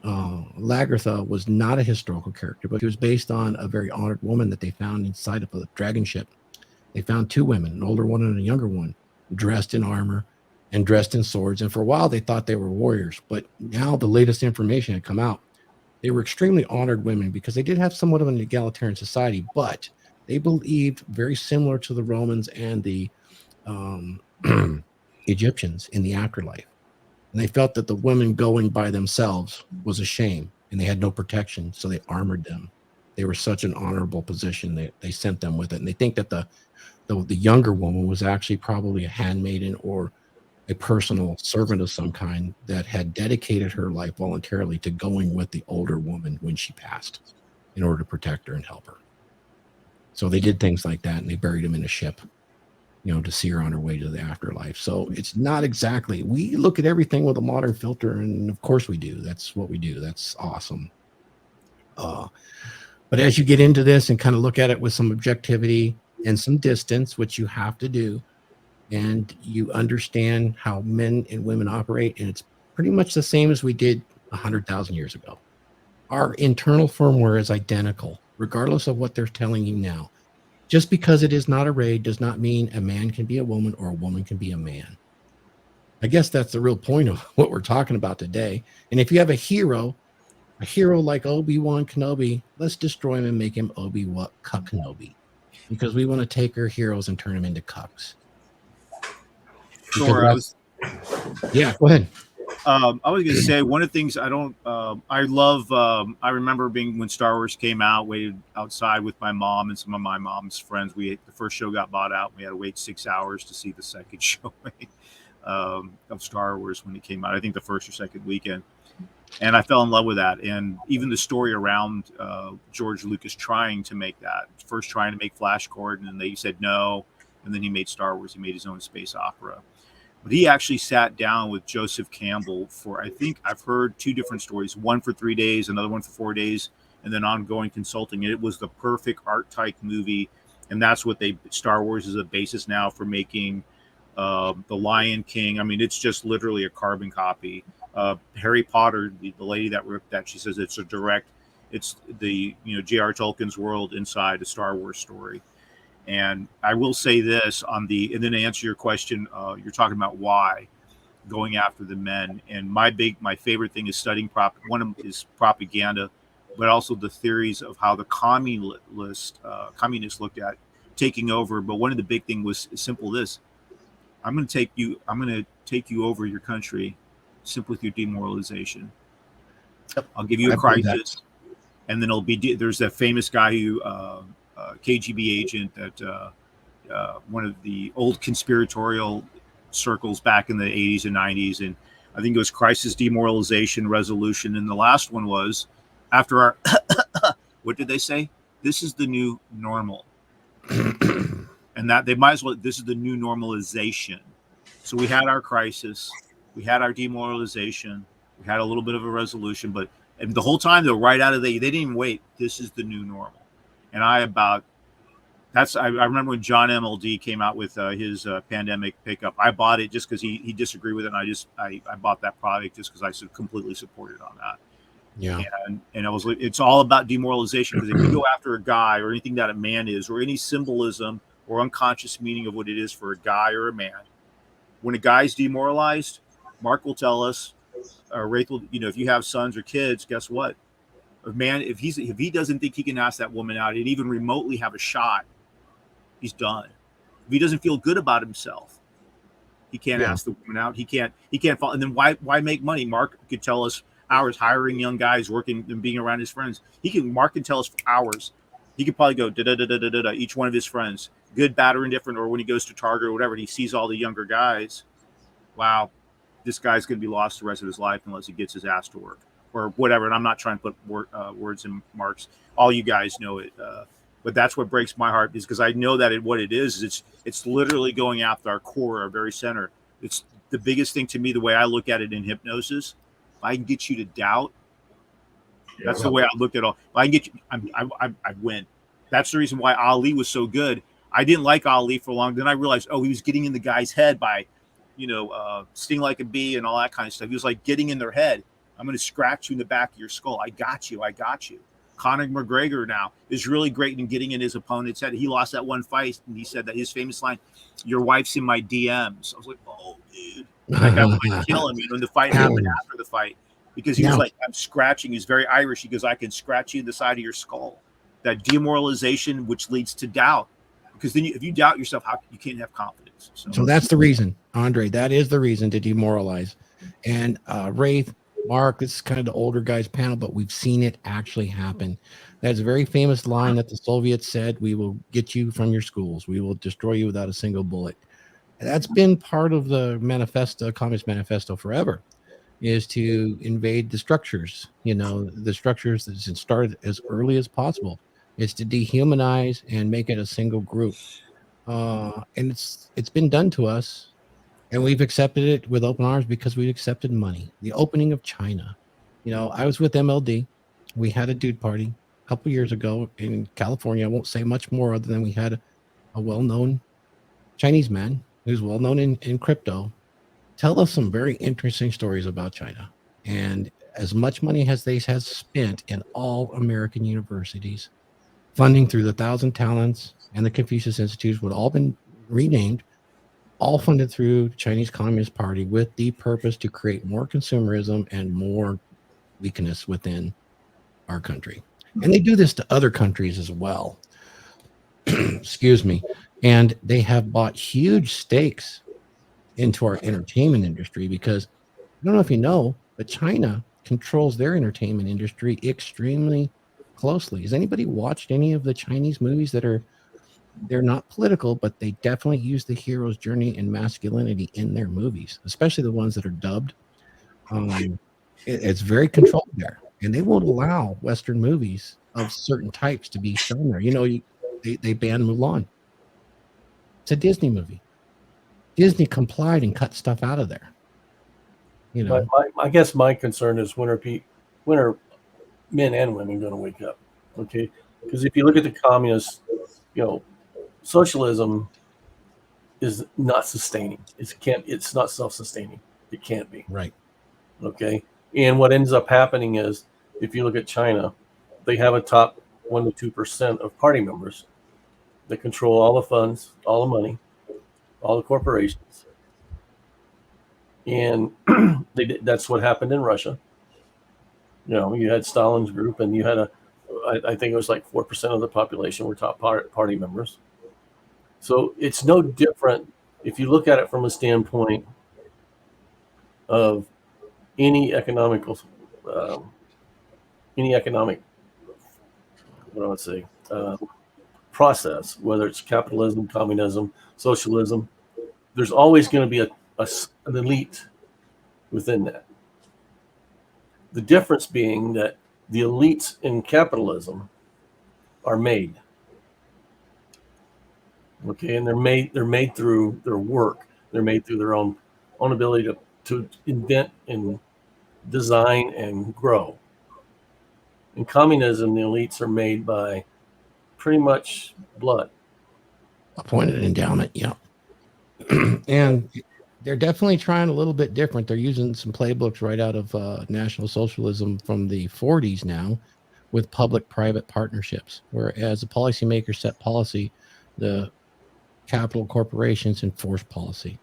Lagertha was not a historical character, but he was based on a very honored woman that they found inside of a dragon ship. They found 2 women, an older one and a younger one, dressed in armor and dressed in swords. And for a while, they thought they were warriors. But now the latest information had come out. They were extremely honored women because they did have somewhat of an egalitarian society, but they believed very similar to the Romans and the Egyptians in the afterlife. And they felt that the women going by themselves was a shame, and they had no protection, so they armored them. They were such an honorable position that they sent them with it. And they think that the younger woman was actually probably a handmaiden or a personal servant of some kind that had dedicated her life voluntarily to going with the older woman when she passed in order to protect her and help her. So they did things like that, and they buried him in a ship, to see her on her way to the afterlife. So it's not exactly, we look at everything with a modern filter, and of course we do. That's what we do. That's awesome. But as you get into this and kind of look at it with some objectivity and some distance, which you have to do, and you understand how men and women operate, and it's pretty much the same as we did 100,000 years ago. Our internal firmware is identical, regardless of what they're telling you now. Just because it is not a raid does not mean a man can be a woman or a woman can be a man. I guess that's the real point of what we're talking about today. And if you have a hero like Obi-Wan Kenobi, let's destroy him and make him Obi-Wan Kenobi, because we want to take our heroes and turn them into cucks. Sure. Yeah, go ahead. I was going to say one of the things I remember being when Star Wars came out, waited outside with my mom and some of my mom's friends. The first show got bought out. We had to wait 6 hours to see the second showing of Star Wars when it came out. I think the first or second weekend. And I fell in love with that. And even the story around George Lucas trying to make that, first trying to make Flash Gordon, and they said no. And then he made Star Wars. He made his own space opera. But he actually sat down with Joseph Campbell for, I think I've heard 2 different stories, one for 3 days, another one for 4 days, and then ongoing consulting. And it was the perfect art-type movie. And that's what Star Wars is a basis now for making The Lion King. I mean, it's just literally a carbon copy. Harry Potter, the lady that wrote that, she says it's the J.R. Tolkien's world inside a Star Wars story. And I will say this and then to answer your question, you're talking about why going after the men. And my favorite thing is studying one of them is propaganda but also the theories of how the communists looked at taking over. But one of the big thing was simple: this. I'm going to take you over your country simply through demoralization. Yep. I'll give you a I've heard that. crisis, and then there's that famous guy who KGB agent that one of the old conspiratorial circles back in the 80s and 90s, and I think it was crisis, demoralization, resolution, and the last one was after our what did they say? This is the new normal. And that they might as well, this is the new normalization. So we had our crisis, we had our demoralization, we had a little bit of a resolution, but and the whole time though, right out of they didn't even wait. This is the new normal. And I remember when John MLD came out with his pandemic pickup. I bought it just because he disagreed with it, and I bought that product just because I completely supported on that. Yeah. And I was like, it's all about demoralization, because if you go after a guy or anything that a man is, or any symbolism or unconscious meaning of what it is for a guy or a man, when a guy's demoralized, Mark will tell us, Raith will, if you have sons or kids, guess what? A man, if he doesn't think he can ask that woman out and even remotely have a shot, he's done. If he doesn't feel good about himself, he can't ask the woman out. He can't fall. And then why make money? Mark could tell us hours hiring young guys, working and being around his friends. Mark can tell us for hours. He could probably go da each one of his friends, good, bad, or indifferent, or when he goes to Target or whatever, and he sees all the younger guys. Wow, this guy's going to be lost the rest of his life unless he gets his ass to work or whatever. And I'm not trying to put words in Mark's. All you guys know it. But that's what breaks my heart, is because I know that what it is it's literally going after our core, our very center. It's the biggest thing to me, the way I look at it in hypnosis. If I can get you to doubt, that's the way I looked at all. If I can get you, I win. That's the reason why Ali was so good. I didn't like Ali for long. Then I realized, he was getting in the guy's head by, sting like a bee and all that kind of stuff. He was like getting in their head. I'm going to scratch you in the back of your skull. I got you. Conor McGregor now is really great in getting in his opponent's head. He lost that one fight, and he said that his famous line, "Your wife's in my DMs." I was like, "Oh, dude, that guy might kill him." When the fight happened after the fight, because he was like, "I'm scratching." He's very Irish. He goes, "I can scratch you in the side of your skull." That demoralization, which leads to doubt, because then if you doubt yourself, you can't have confidence. So that's the reason, Andre. That is the reason to demoralize. And Raith, Mark, this is kind of the older guys panel, but we've seen it actually happen. That's a very famous line that the Soviets said: "We will get you from your schools. We will destroy you without a single bullet." And that's been part of the manifesto, Communist Manifesto forever, is to invade the structures. The structures that start as early as possible. It's to dehumanize and make it a single group. And it's been done to us. And we've accepted it with open arms because we accepted money. The opening of China. I was with MLD. We had a dude party a couple years ago in California. I won't say much more other than we had a well-known Chinese man who's well-known in crypto tell us some very interesting stories about China. And as much money as they has spent in all American universities, funding through the 1,000 Talents and the Confucius Institutes would all been renamed, all funded through the Chinese Communist Party with the purpose to create more consumerism and more weakness within our country. And they do this to other countries as well. Excuse me. And they have bought huge stakes into our entertainment industry, because I don't know if you know, but China controls their entertainment industry extremely closely. Has anybody watched any of the Chinese movies they're not political, but they definitely use the hero's journey and masculinity in their movies, especially the ones that are dubbed. It's very controlled there, and they won't allow Western movies of certain types to be shown there. They banned Mulan. It's a Disney movie. Disney complied and cut stuff out of there. But I guess my concern is when are men and women going to wake up? Okay, because if you look at the communists, socialism is not sustaining. It's not self-sustaining. It can't be. Right. Okay. And what ends up happening is, if you look at China, they have a top 1 to 2% of party members that control all the funds, all the money, all the corporations. And that's what happened in Russia. You know, you had Stalin's group, and you had I think it was like 4% of the population were top party members. So it's no different if you look at it from a standpoint of any economical, any economic, what do I say, process, whether it's capitalism, communism, socialism. There's always going to be an elite within that. The difference being that the elites in capitalism are made. Okay, and they're made through their work. They're made through their own ability to invent and design and grow. In communism, the elites are made by pretty much blood. Appointed endowment, yeah. And they're definitely trying a little bit different. They're using some playbooks right out of National Socialism from the 40s now with public-private partnerships, whereas the policymakers set policy, the capital corporations enforce policy.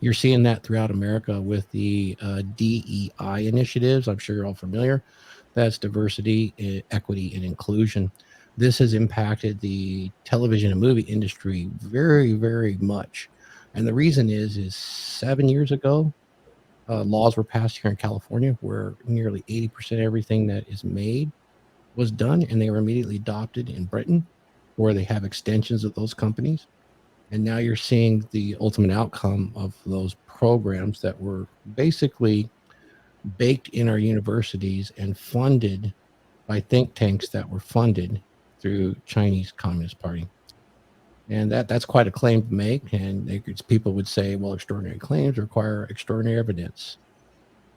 You're seeing that throughout America with the DEI initiatives. I'm sure you're all familiar. That's diversity, equity, and inclusion. This has impacted the television and movie industry very, very much. And the reason is 7 years ago, laws were passed here in California where nearly 80% of everything that is made was done, and they were immediately adopted in Britain, where they have extensions of those companies. And now you're seeing the ultimate outcome of those programs that were basically baked in our universities and funded by think tanks that were funded through Chinese Communist Party. And that's quite a claim to make. And people would say, well, extraordinary claims require extraordinary evidence.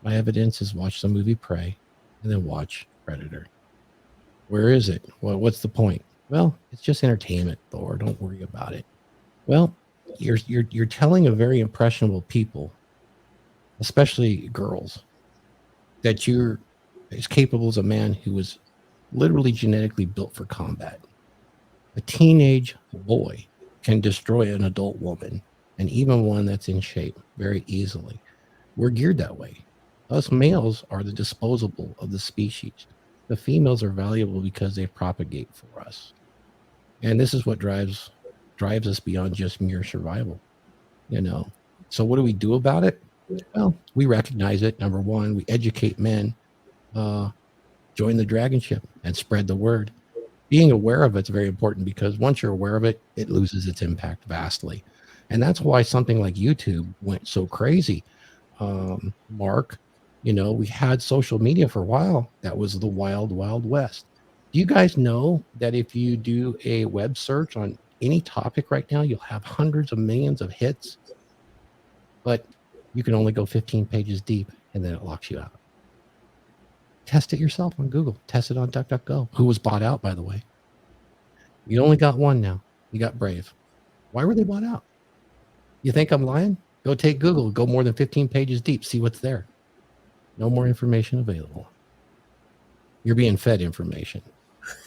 My evidence is watch the movie Prey and then watch Predator. Where is it? Well, what's the point? Well, it's just entertainment, Thor. Don't worry about it. Well, you're telling a very impressionable people, especially girls, that you're as capable as a man who was literally genetically built for combat. A teenage boy can destroy an adult woman, and even one that's in shape, very easily. We're geared that way. Us males are the disposable of the species. The females are valuable because they propagate for us. And this is what drives us beyond just mere survival, you know. So what do we do about it? Well, we recognize it. Number one, we educate men, join the DragonShip and spread the word. Being aware of it's very important, because once you're aware of it, it loses its impact vastly. And that's why something like YouTube went so crazy. Mark, you know, we had social media for a while. That was the wild, wild west. Do you guys know that if you do a web search on any topic right now, you'll have hundreds of millions of hits, but you can only go 15 pages deep and then it locks you out. Test it yourself on Google. Test it on DuckDuckGo, who was bought out, by the way. You only got one now. You got Brave. Why were they bought out? You think I'm lying? Go take Google. Go more than 15 pages deep. See what's there. No more information available. You're being fed information.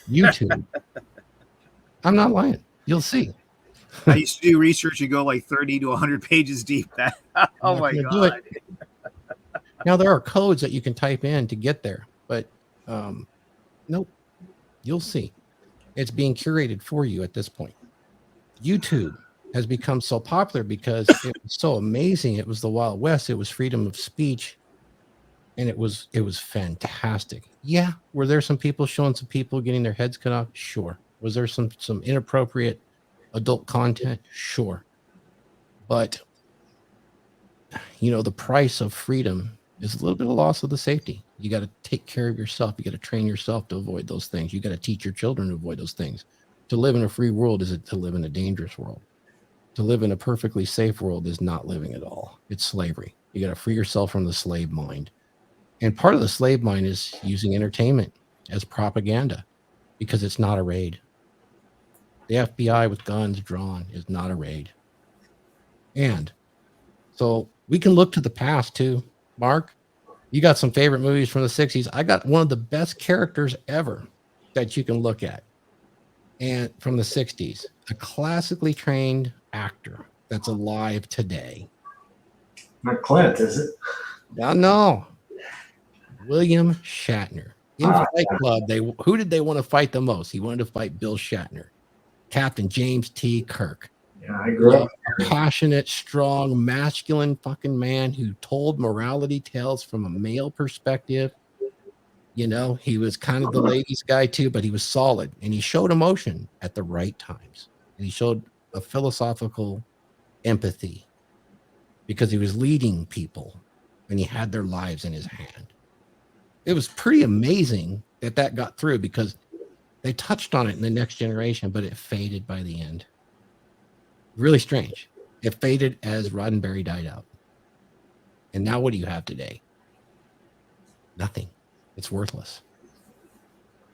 YouTube. I'm not lying. You'll see. I used to do research and go like 30 to 100 pages deep. Oh my God. Now, there are codes that you can type in to get there, but nope. You'll see. It's being curated for you at this point. YouTube has become so popular because it was so amazing. It was the Wild West. It was freedom of speech. And it was fantastic. Yeah. Were there some people showing some people getting their heads cut off? Sure. Was there some inappropriate adult content? Sure. But, you know, the price of freedom is a little bit of loss of the safety. You got to take care of yourself. You got to train yourself to avoid those things. You got to teach your children to avoid those things. To live in a free world is to live in a dangerous world. To live in a perfectly safe world is not living at all. It's slavery. You got to free yourself from the slave mind. And part of the slave mind is using entertainment as propaganda, because it's not a raid. The FBI with guns drawn is not a raid. And so we can look to the past too. Mark, you got some favorite movies from the 60s. I got one of the best characters ever that you can look at. And from the 60s, a classically trained actor that's alive today. Not Clint, is it? No. William Shatner. In Fight Club, who did they want to fight the most? He wanted to fight Bill Shatner, Captain James T. Kirk. Yeah, I grew up. A passionate, strong, masculine fucking man who told morality tales from a male perspective. You know, he was kind of the ladies' guy too, but he was solid and he showed emotion at the right times. And he showed a philosophical empathy because he was leading people and he had their lives in his hand. It was pretty amazing that got through because they touched on it in the next generation, but it faded by the end. Really strange. It faded as Roddenberry died out. And now what do you have today? Nothing. It's worthless.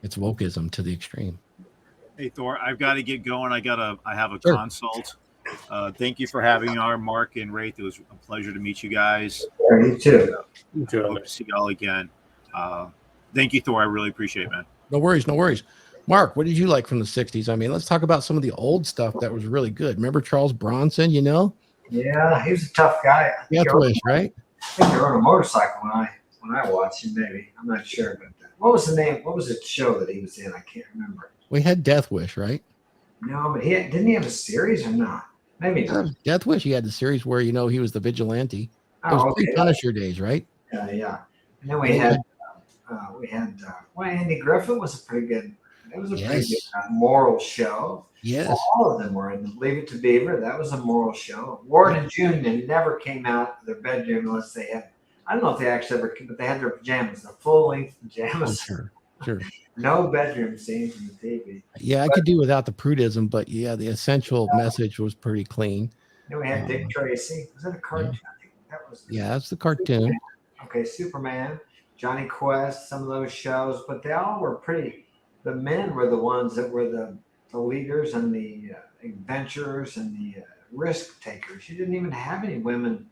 It's wokeism to the extreme. Hey Thor, I've got to get going. I have a Sure. consult. Thank you for having our Mark and Raith. It was a pleasure to meet you guys. You too. Hope to see y'all again. Thank you, Thor. I really appreciate it, man. No worries, no worries. Mark, what did you like from the 60s? I mean, let's talk about some of the old stuff that was really good. Remember Charles Bronson, you know? Yeah, he was a tough guy. Deathwish, right? I think he rode a motorcycle when I watched him, maybe. I'm not sure. But what was the name? What was the show that he was in? I can't remember. We had Deathwish, right? No, but didn't he have a series or not? Maybe not. Deathwish, he had the series where, you know, he was the vigilante. It was pre-Punisher days, right? Yeah. And then we had Andy Griffith was a pretty good. It was a pretty good moral show. Yes. All of them were in Leave It to Beaver. That was a moral show. Ward and June never came out of their bedroom unless they had. I don't know if they actually ever, but they had their pajamas, the full-length pajamas. Oh, sure. No bedroom scenes in the TV. Yeah, I could do without the prudism, but yeah, the essential message was pretty clean. Then we had Dick Tracy. Was that a cartoon? Yeah. I think that was. Yeah, that's the cartoon. Okay, Superman, Johnny Quest, some of those shows, but they all were pretty. The men were the ones that were the leaders and the adventurers and the risk takers. You didn't even have any women.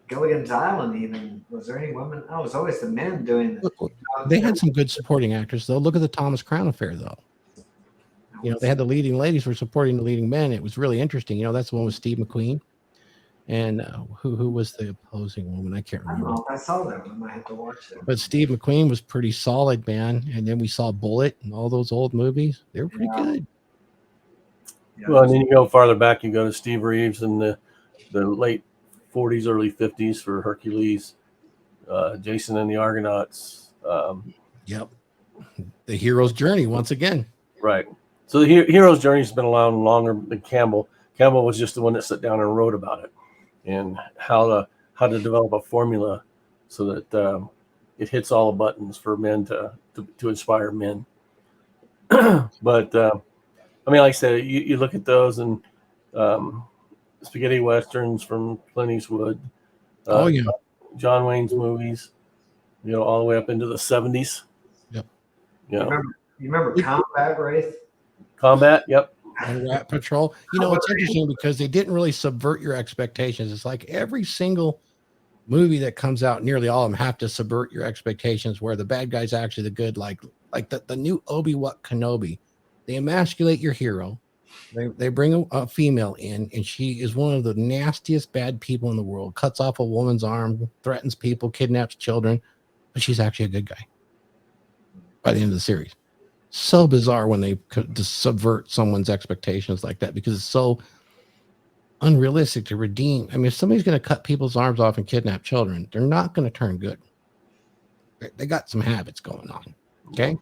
Gilligan's Island, even, was there any women? Oh, it was always the men doing it. They had some good supporting actors, though. Look at the Thomas Crown Affair, though. You know, they had the leading ladies were supporting the leading men. It was really interesting. You know, that's the one with Steve McQueen. And who was the opposing woman? I can't remember. I don't know if I saw that one. I might have to watch it. But Steve McQueen was pretty solid, man. And then we saw Bullet and all those old movies. They were pretty good. Yeah, Well, and then you go farther back, you go to Steve Reeves in the late 40s, early 50s for Hercules, Jason and the Argonauts. Yep. The hero's journey once again. Right. So the hero's journey has been around longer than Campbell. Campbell was just the one that sat down and wrote about it and how to develop a formula so that it hits all the buttons for men to inspire men. But I mean, like I said, you look at those and spaghetti westerns from Clint Eastwood. Oh yeah, John Wayne's movies. You know, all the way up into the 70s. Yep. You know. You remember Combat, Raith? Combat. Yep. And Rat Patrol. You know, it's interesting because they didn't really subvert your expectations. It's like every single movie that comes out, nearly all of them have to subvert your expectations where the bad guy's actually the good, like the new Obi-Wan Kenobi. They emasculate your hero. They bring a female in, and she is one of the nastiest bad people in the world. Cuts off a woman's arm, threatens people, kidnaps children, but she's actually a good guy by the end of the series. So bizarre when they just subvert someone's expectations like that because it's so unrealistic to redeem. I mean, if somebody's going to cut people's arms off and kidnap children, they're not going to turn good. They got some habits going on. Okay.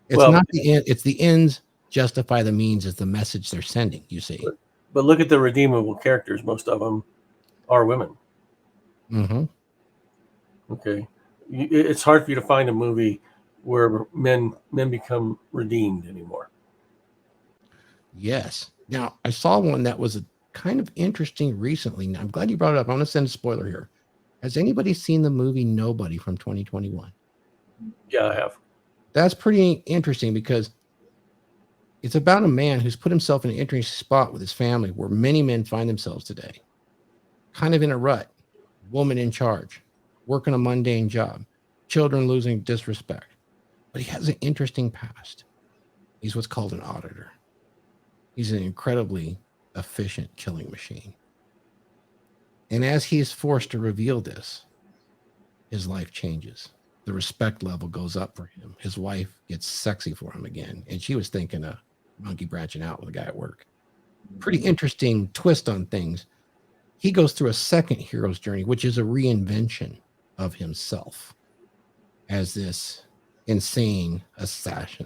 It's not the end. It's the ends justify the means is the message they're sending, you see. But look at the redeemable characters. Most of them are women. Mm-hmm. Okay. It's hard for you to find a movie where men become redeemed anymore. Yes. Now, I saw one that was kind of interesting recently. Now, I'm glad you brought it up. I'm going to send a spoiler here. Has anybody seen the movie Nobody from 2021? Yeah, I have. That's pretty interesting because it's about a man who's put himself in an interesting spot with his family where many men find themselves today. Kind of in a rut, woman in charge, working a mundane job, children losing disrespect. But he has an interesting past. He's what's called an auditor. He's an incredibly efficient killing machine. And as he is forced to reveal this, his life changes. the respect level goes up for him. His wife gets sexy for him again. And she was thinking of monkey branching out with a guy at work. Pretty interesting twist on things. He goes through a second hero's journey, which is a reinvention of himself as this insane assassin,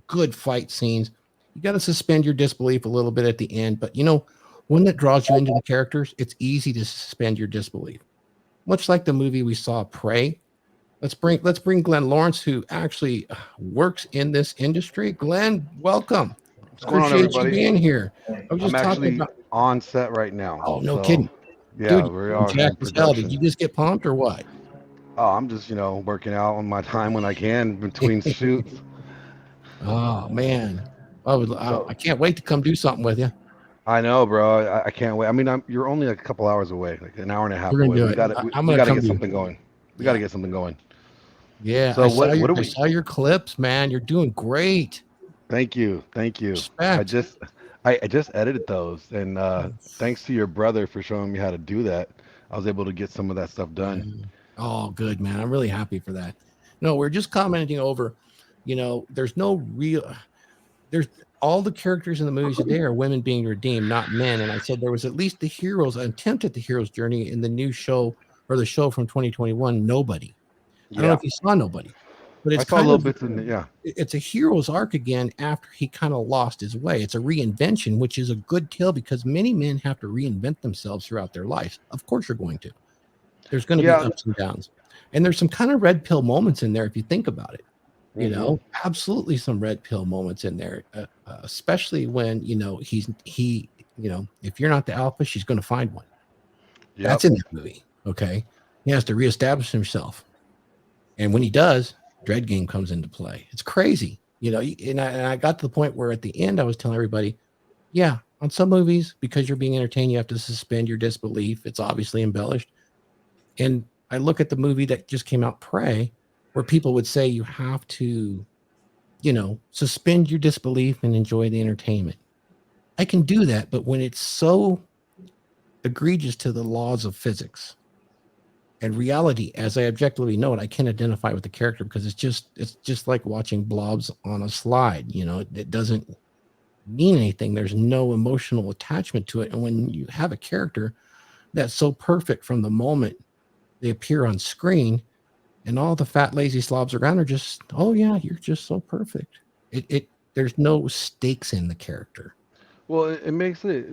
good fight scenes. You got to suspend your disbelief a little bit at the end, but when that draws you into the characters, it's easy to suspend your disbelief. Much like the movie we saw, Prey. Let's bring Glenn Laurence, who actually works in this industry. Glenn, welcome. What's going on, Appreciate you everybody? being here. I was I'm just talking actually about. on set right now. Oh, no so, kidding. Yeah, Dude, we are in jacked as hell. Did production. you just get pumped or what? Oh, I'm just, working out on my time when I can between shoots. Oh man, So- I can't wait to come do something with you. I know, bro. I can't wait. I mean, you're only like a couple hours away, like an hour and a half We're gonna away. do We it. got to I'm we gonna got to come get to you. something going. We Yeah. got to get something going. Yeah, So I what saw your clips, man. You're doing great. Thank you. Respect. I just edited those, and thanks to your brother for showing me how to do that. I was able to get some of that stuff done. Oh, good, man. I'm really happy for that. No, we're just commenting over, there's all the characters in the movies today are women being redeemed, not men. And I said there was at least an attempt at the hero's journey in the new show or the show from 2021, Nobody. I don't know Yeah, if you saw Nobody, but it's I saw a kind little of, bits in the, yeah. it's a hero's arc again after he kind of lost his way. It's a reinvention, which is a good tale because many men have to reinvent themselves throughout their lives. Of course, you're going to. There's going to be ups and downs. And there's some kind of red pill moments in there if you think about it. Absolutely some red pill moments in there, especially when, if you're not the alpha, she's going to find one. Yep. That's in that movie. Okay. He has to reestablish himself. And when he does, Dread Game comes into play. It's crazy, and I got to the point where at the end, I was telling everybody, yeah, on some movies, because you're being entertained, you have to suspend your disbelief. It's obviously embellished. And I look at the movie that just came out, Prey, where people would say you have to, suspend your disbelief and enjoy the entertainment. I can do that, but when it's so egregious to the laws of physics and reality, as I objectively know it, I can't identify with the character because it's just like watching blobs on a slide. It doesn't mean anything. There's no emotional attachment to it. And when you have a character that's so perfect from the moment they appear on screen, and all the fat lazy slobs around are just, oh yeah, you're just so perfect. There's no stakes in the character. Well, it makes it.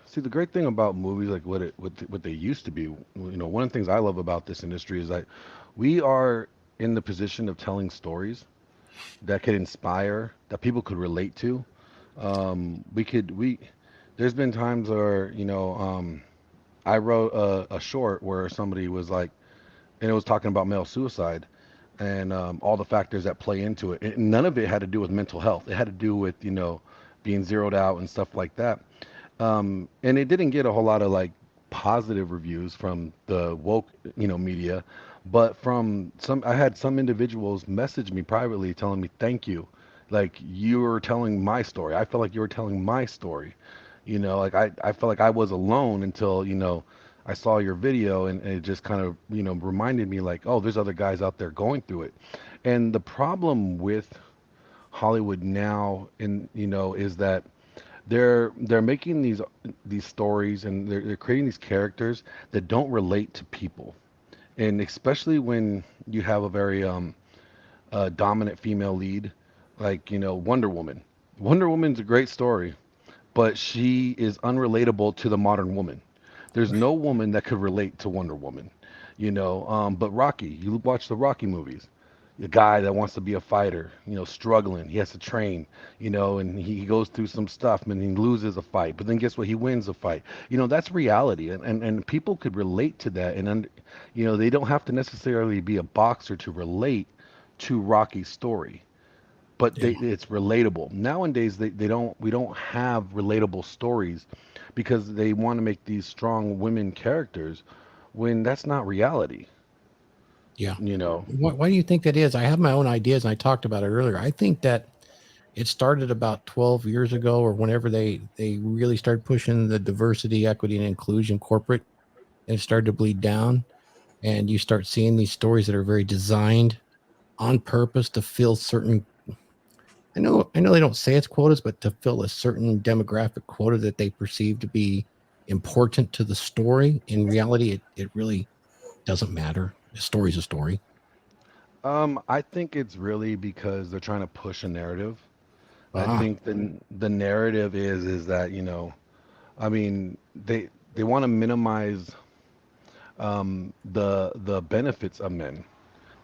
See, the great thing about movies, like what they used to be, one of the things I love about this industry is that we are in the position of telling stories that could inspire, that people could relate to. There's been times where, I wrote a short where somebody was like, and it was talking about male suicide and all the factors that play into it. And none of it had to do with mental health. It had to do with, being zeroed out and stuff like that. And it didn't get a whole lot of like positive reviews from the woke, media, but I had some individuals message me privately telling me, thank you. Like you were telling my story. I felt like you were telling my story. Like I felt like I was alone until, I saw your video and it just kind of, reminded me like, oh, there's other guys out there going through it. And the problem with Hollywood now, is that they're making these stories and they're creating these characters that don't relate to people. And especially when you have a very dominant female lead, like, Wonder Woman. Wonder Woman's a great story, but she is unrelatable to the modern woman. There's no woman that could relate to Wonder Woman, but Rocky, you watch the Rocky movies, the guy that wants to be a fighter, struggling, he has to train, and he goes through some stuff and he loses a fight, but then guess what? He wins a fight. That's reality. And people could relate to that. And, they don't have to necessarily be a boxer to relate to Rocky's story. But it's relatable. Nowadays, we don't have relatable stories because they want to make these strong women characters when that's not reality. Yeah. Why do you think that is? I have my own ideas and I talked about it earlier. I think that it started about 12 years ago or whenever they really started pushing the diversity, equity, and inclusion corporate, and it started to bleed down. and you start seeing these stories that are very designed on purpose to fill certain, I know they don't say it's quotas, but to fill a certain demographic quota that they perceive to be important to the story. In reality, it really doesn't matter. The story's a story. I think it's really because they're trying to push a narrative. I Ah, think the narrative is that, you know, I mean, they want to minimize the benefits of men,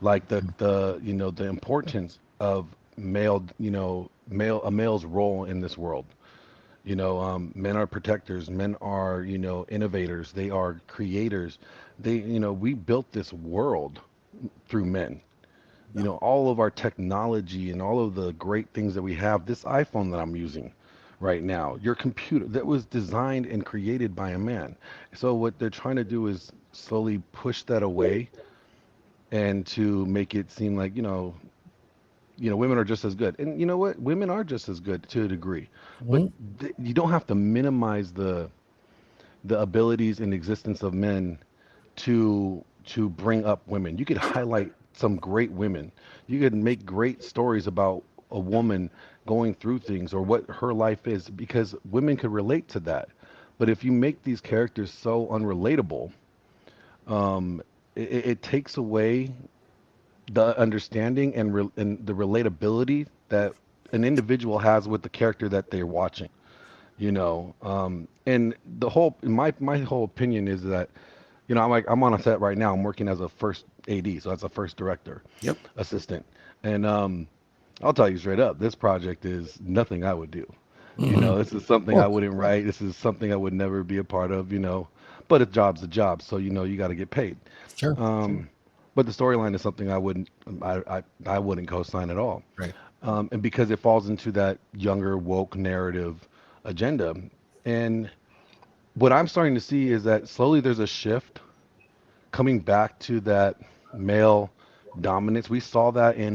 like the you know the importance of male, you know, a male's role in this world. You know, men are protectors, men are, you know, innovators, they are creators. They, you know, we built this world through men. You know, all of our technology and all of the great things that we have, this iPhone that I'm using right now, your computer that was designed and created by a man. So what they're trying to do is slowly push that away and to make it seem like, you know, women are just as good. And you know what? Women are just as good to a degree. But mhm. you don't have to minimize the abilities and existence of men to bring up women. You could highlight some great women. You could make great stories about a woman going through things or what her life is because women could relate to that. But if you make these characters so unrelatable, it takes away the understanding and the relatability that an individual has with the character that they're watching. You know, and the whole my whole opinion is that, you know, I'm on a set right now. I'm working as a first AD, so that's a first director Yep. assistant. And I'll tell you straight up, this project is nothing I would do. You Mhm. know, this is something I Well, wouldn't write. This is something I would never be a part of, you know. But a job's a job, so you know you got to get paid. sure. But the storyline is something I wouldn't co-sign at all. Right. And because it falls into that younger woke narrative agenda. And what I'm starting to see is that slowly there's a shift coming back to that male dominance. We saw that in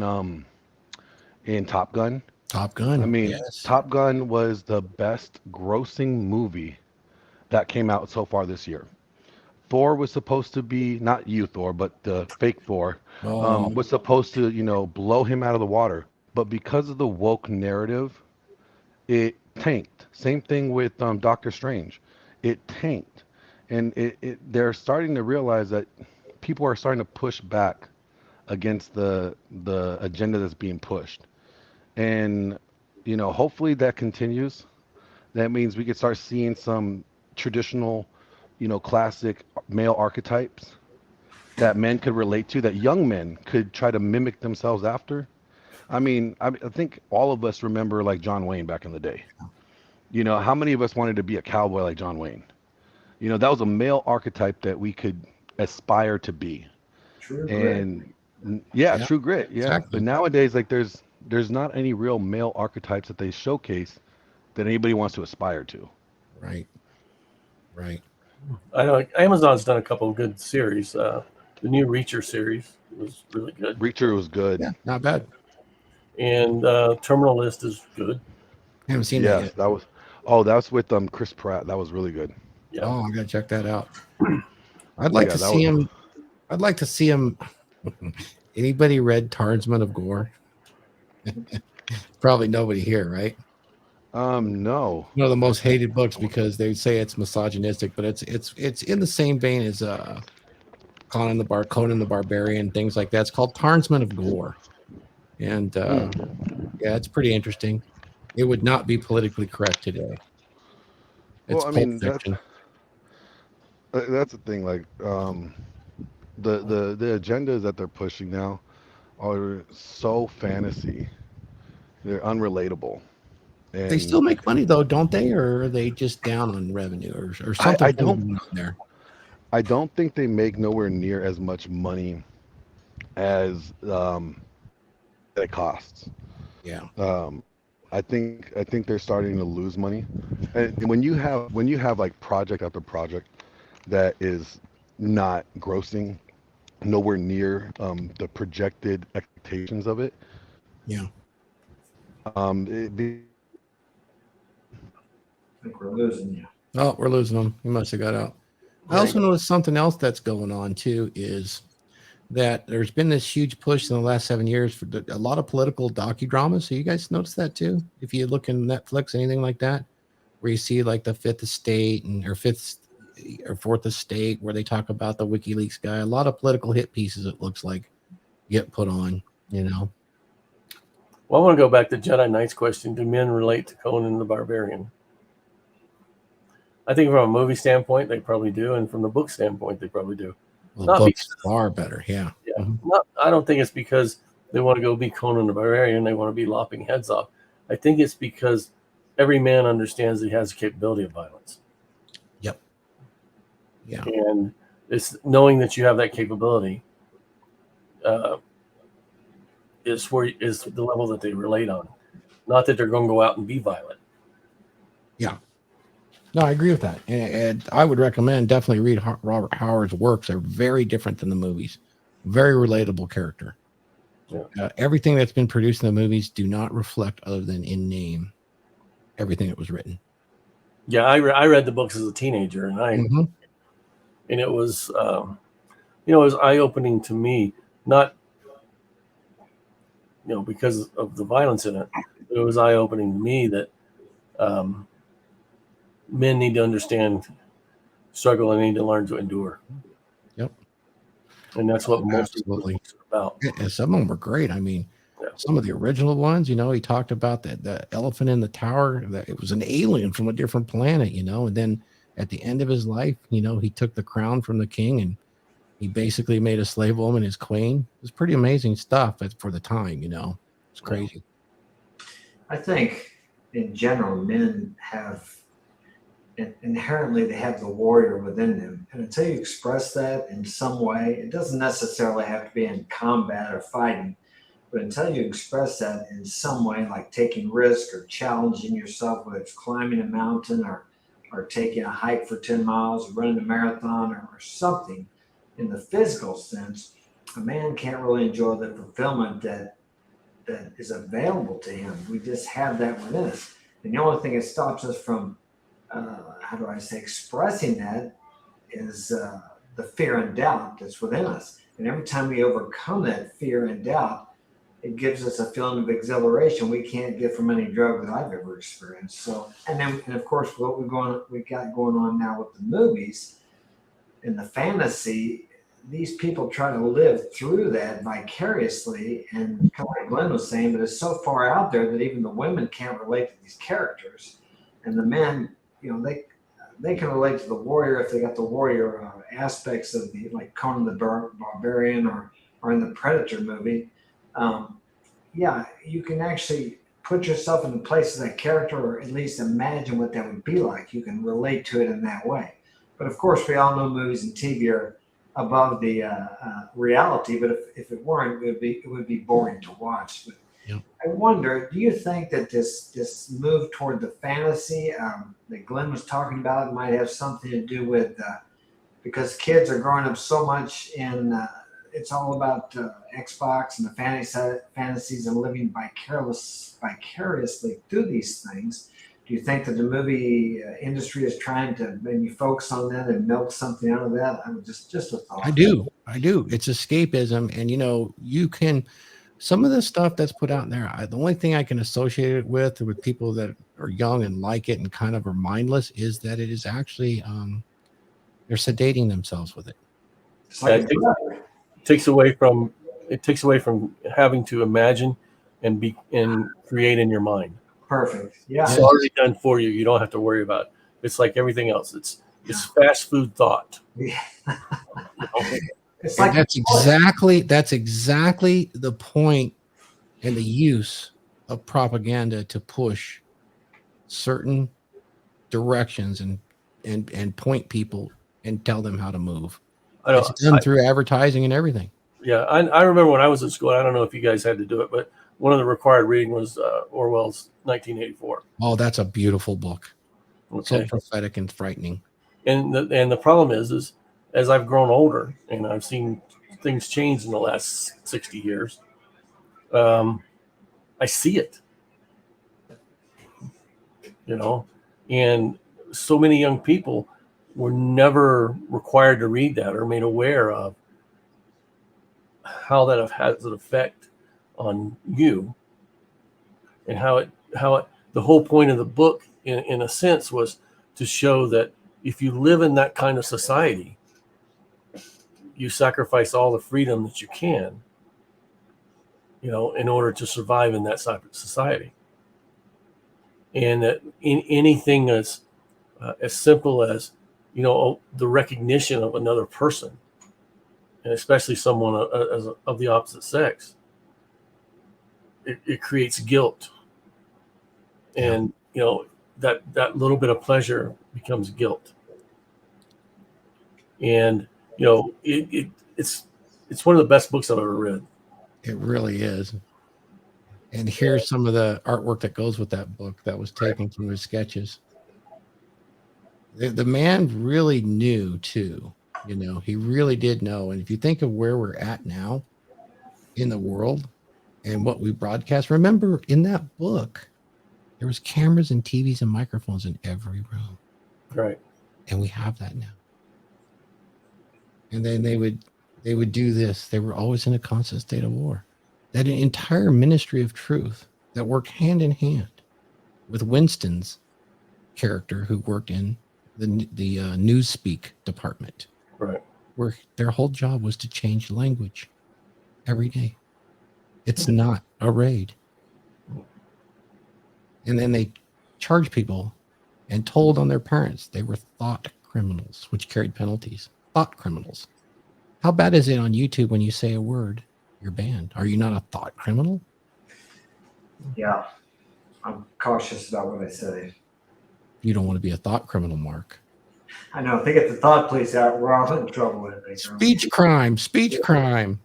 Top Gun. Top I Gun. mean, Yes. Top Gun was the best grossing movie that came out so far this year. Thor was supposed to be not you Thor, but the fake Thor Oh, was supposed to, you know, blow him out of the water. But because of the woke narrative, it tanked. Same thing with Doctor Strange. It tanked. And they're starting to realize that people are starting to push back against the agenda that's being pushed. And you know, hopefully that continues. That means we could start seeing some traditional, you know, classic male archetypes that men could relate to, that young men could try to mimic themselves after. I mean, I think all of us remember like John Wayne back in the day. You know, how many of us wanted to be a cowboy like John Wayne? You know, that was a male archetype that we could aspire to be. True grit. And yeah, yeah, true grit. Yeah. But exactly. nowadays, like there's not any real male archetypes that they showcase that anybody wants to aspire to. Right. Right. I know Amazon's done a couple of good series. The new Reacher series was really good, Reacher was good. Yeah, not bad. and Terminal List is good. I haven't seen that Yes, yet. that was. Oh, that was with Chris Pratt. That was really good. Yeah, Oh, I gotta check that out. I'd like Yeah, to that see was. him. I'd like to see him. Anybody read Tarnsman of Gore? Probably nobody here, right? No. One of the most hated books because they say it's misogynistic, but it's in the same vein as Conan the Barbarian, things like that. It's called Tarnsman of Gore, and Hmm. yeah, it's pretty interesting. It would not be politically correct today. It's Well, I Pulp mean Fiction. that's the thing. Like the agendas that they're pushing now are so fantasy. They're unrelatable, They and still make money though, don't they? Or are they just down on revenue, or I something I funny don't going on there? I don't think they make nowhere near as much money as it costs. Yeah, I think they're starting to lose money, and when you have like project after project that is not grossing nowhere near the projected expectations of it, yeah. it be I think we're losing you. Oh, we're losing them. He must have got out. I also noticed something else that's going on too is that there's been this huge push in the last 7 years for a lot of political docudramas. So you guys notice that too? If you look in Netflix, anything like that, where you see like the Fifth Estate or Fourth Estate, where they talk about the WikiLeaks guy, a lot of political hit pieces, it looks like, get put on, you know? Well, I want to go back to Jedi Knight's question. Do men relate to Conan the Barbarian? I think from a movie standpoint, they probably do. And from the book standpoint, they probably do. Well, Not the book's because, far better. Yeah. yeah, Mhm. I don't think it's because they want to go be Conan the Barbarian. They want to be lopping heads off. I think it's because every man understands he has the capability of violence. Yep. Yeah. And it's knowing that you have that capability is the level that they relate on. Not that they're going to go out and be violent. Yeah. No, I agree with that. And I would recommend definitely read Robert Howard's works. They're very different than the movies. Very relatable character. Yeah. Everything that's been produced in the movies do not reflect, other than in name, everything that was written. Yeah, I read the books as a teenager, and Mhm. and it was it was eye-opening to me, not because of the violence in it. It was eye-opening to me that men need to understand struggle and need to learn to endure. Yep. And that's what most of the Absolutely. books are about. And some of them were great. I mean, some of the original ones, he talked about the elephant in the tower, that it was an alien from a different planet, and then at the end of his life, he took the crown from the king and he basically made a slave woman his queen. It was pretty amazing stuff for the time, It's crazy. I think in general, men have inherently they have the warrior within them, and until you express that in some way, it doesn't necessarily have to be in combat or fighting, but until you express that in some way, like taking risk or challenging yourself, whether it's climbing a mountain or taking a hike for 10 miles, or running a marathon or something in the physical sense, a man can't really enjoy the fulfillment that is available to him. We just have that within us. And the only thing that stops us from, expressing that is the fear and doubt that's within us. And every time we overcome that fear and doubt, it gives us a feeling of exhilaration we can't get from any drug that I've ever experienced. So, and of course, what we got going on now with the movies and the fantasy, these people try to live through that vicariously, and kind of like Glenn was saying, but it's so far out there that even the women can't relate to these characters, and the men, they can relate to the warrior if they got the warrior aspects of the, like Conan the Barbarian or in the Predator movie. You can actually put yourself in the place of that character, or at least imagine what that would be like. You can relate to it in that way. But of course, we all know movies and TV are above the reality. But if it weren't, it would be boring to watch. But Yep. I wonder, do you think that this move toward the fantasy that Glenn was talking about might have something to do with because kids are growing up so much in it's all about Xbox and the fantasies and living vicariously through these things? Do you think that the movie industry is trying to maybe focus on that and milk something out of that? I mean, just a thought. I do. It's escapism. And, you can, some of the stuff that's put out there, the only thing I can associate it with people that are young and like it and kind of are mindless is that it is actually, they're sedating themselves with it. It's like it takes away from having to imagine and create in your mind. perfect. Yeah. It's already done for you. You don't have to worry about it. It's like everything else. It's fast food thought. Yeah. It's And like that's exactly the point and the use of propaganda to push certain directions and point people and tell them how to move. It's done through advertising and everything. Yeah, I remember when I was at school. I don't know if you guys had to do it, but one of the required reading was Orwell's 1984. Oh, that's a beautiful book. Okay. So prophetic and frightening. And the problem is as I've grown older and I've seen things change in the last 60 years, I see it. And so many young people were never required to read that or made aware of how that has an effect on you, and how it the whole point of the book in a sense was to show that if you live in that kind of society, you sacrifice all the freedom that you can, in order to survive in that society. And that in anything as simple as, the recognition of another person, and especially someone of the opposite sex, it creates guilt. And, that little bit of pleasure becomes guilt. And, it's one of the best books I've ever read. It really is. And here's some of the artwork that goes with that book that was taken from his sketches. The man really knew too, he really did know. And if you think of where we're at now in the world and what we broadcast, remember in that book, there was cameras and TVs and microphones in every room. Right. And we have that now. And then they would do this. They were always in a constant state of war. That an entire ministry of truth that worked hand in hand with Winston's character, who worked in the newspeak department, right, where their whole job was to change language every day. It's not a raid. And then they charged people and told on their parents they were thought criminals, which carried penalties. Thought criminals. How bad is it on YouTube when you say a word, you're banned? Are you not a thought criminal? Yeah, I'm cautious about what I say. You don't want to be a thought criminal, Mark. I know. If they get the thought police out, we're all in trouble with it. Speech crime. Speech crime.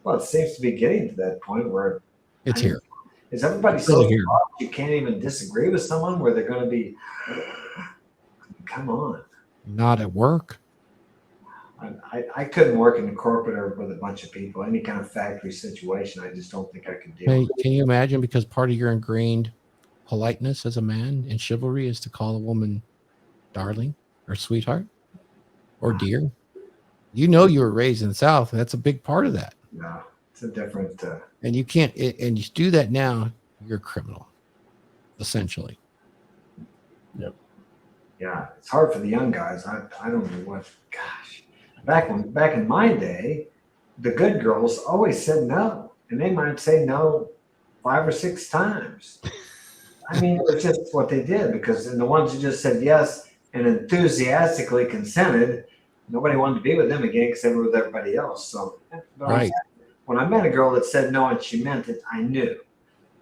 Well, it seems to be getting to that point where it's here. Is everybody so here? You can't even disagree with someone where they're going to be, come on. Not at work. I couldn't work in the corporate or with a bunch of people, any kind of factory situation. I just don't think I could deal with it. Can you imagine? Because part of your ingrained politeness as a man and chivalry is to call a woman darling or sweetheart or dear. You were raised in the South. And that's a big part of that. No, it's a different. And you can't, and you do that now, you're a criminal, essentially. Yep. Yeah, it's hard for the young guys. I don't know what. Gosh, back in my day, the good girls always said no, and they might say no 5 or 6 times. I mean, it's just what they did, because the ones who just said yes and enthusiastically consented, nobody wanted to be with them again because they were with everybody else. So, right. When I met a girl that said no and she meant it, I knew.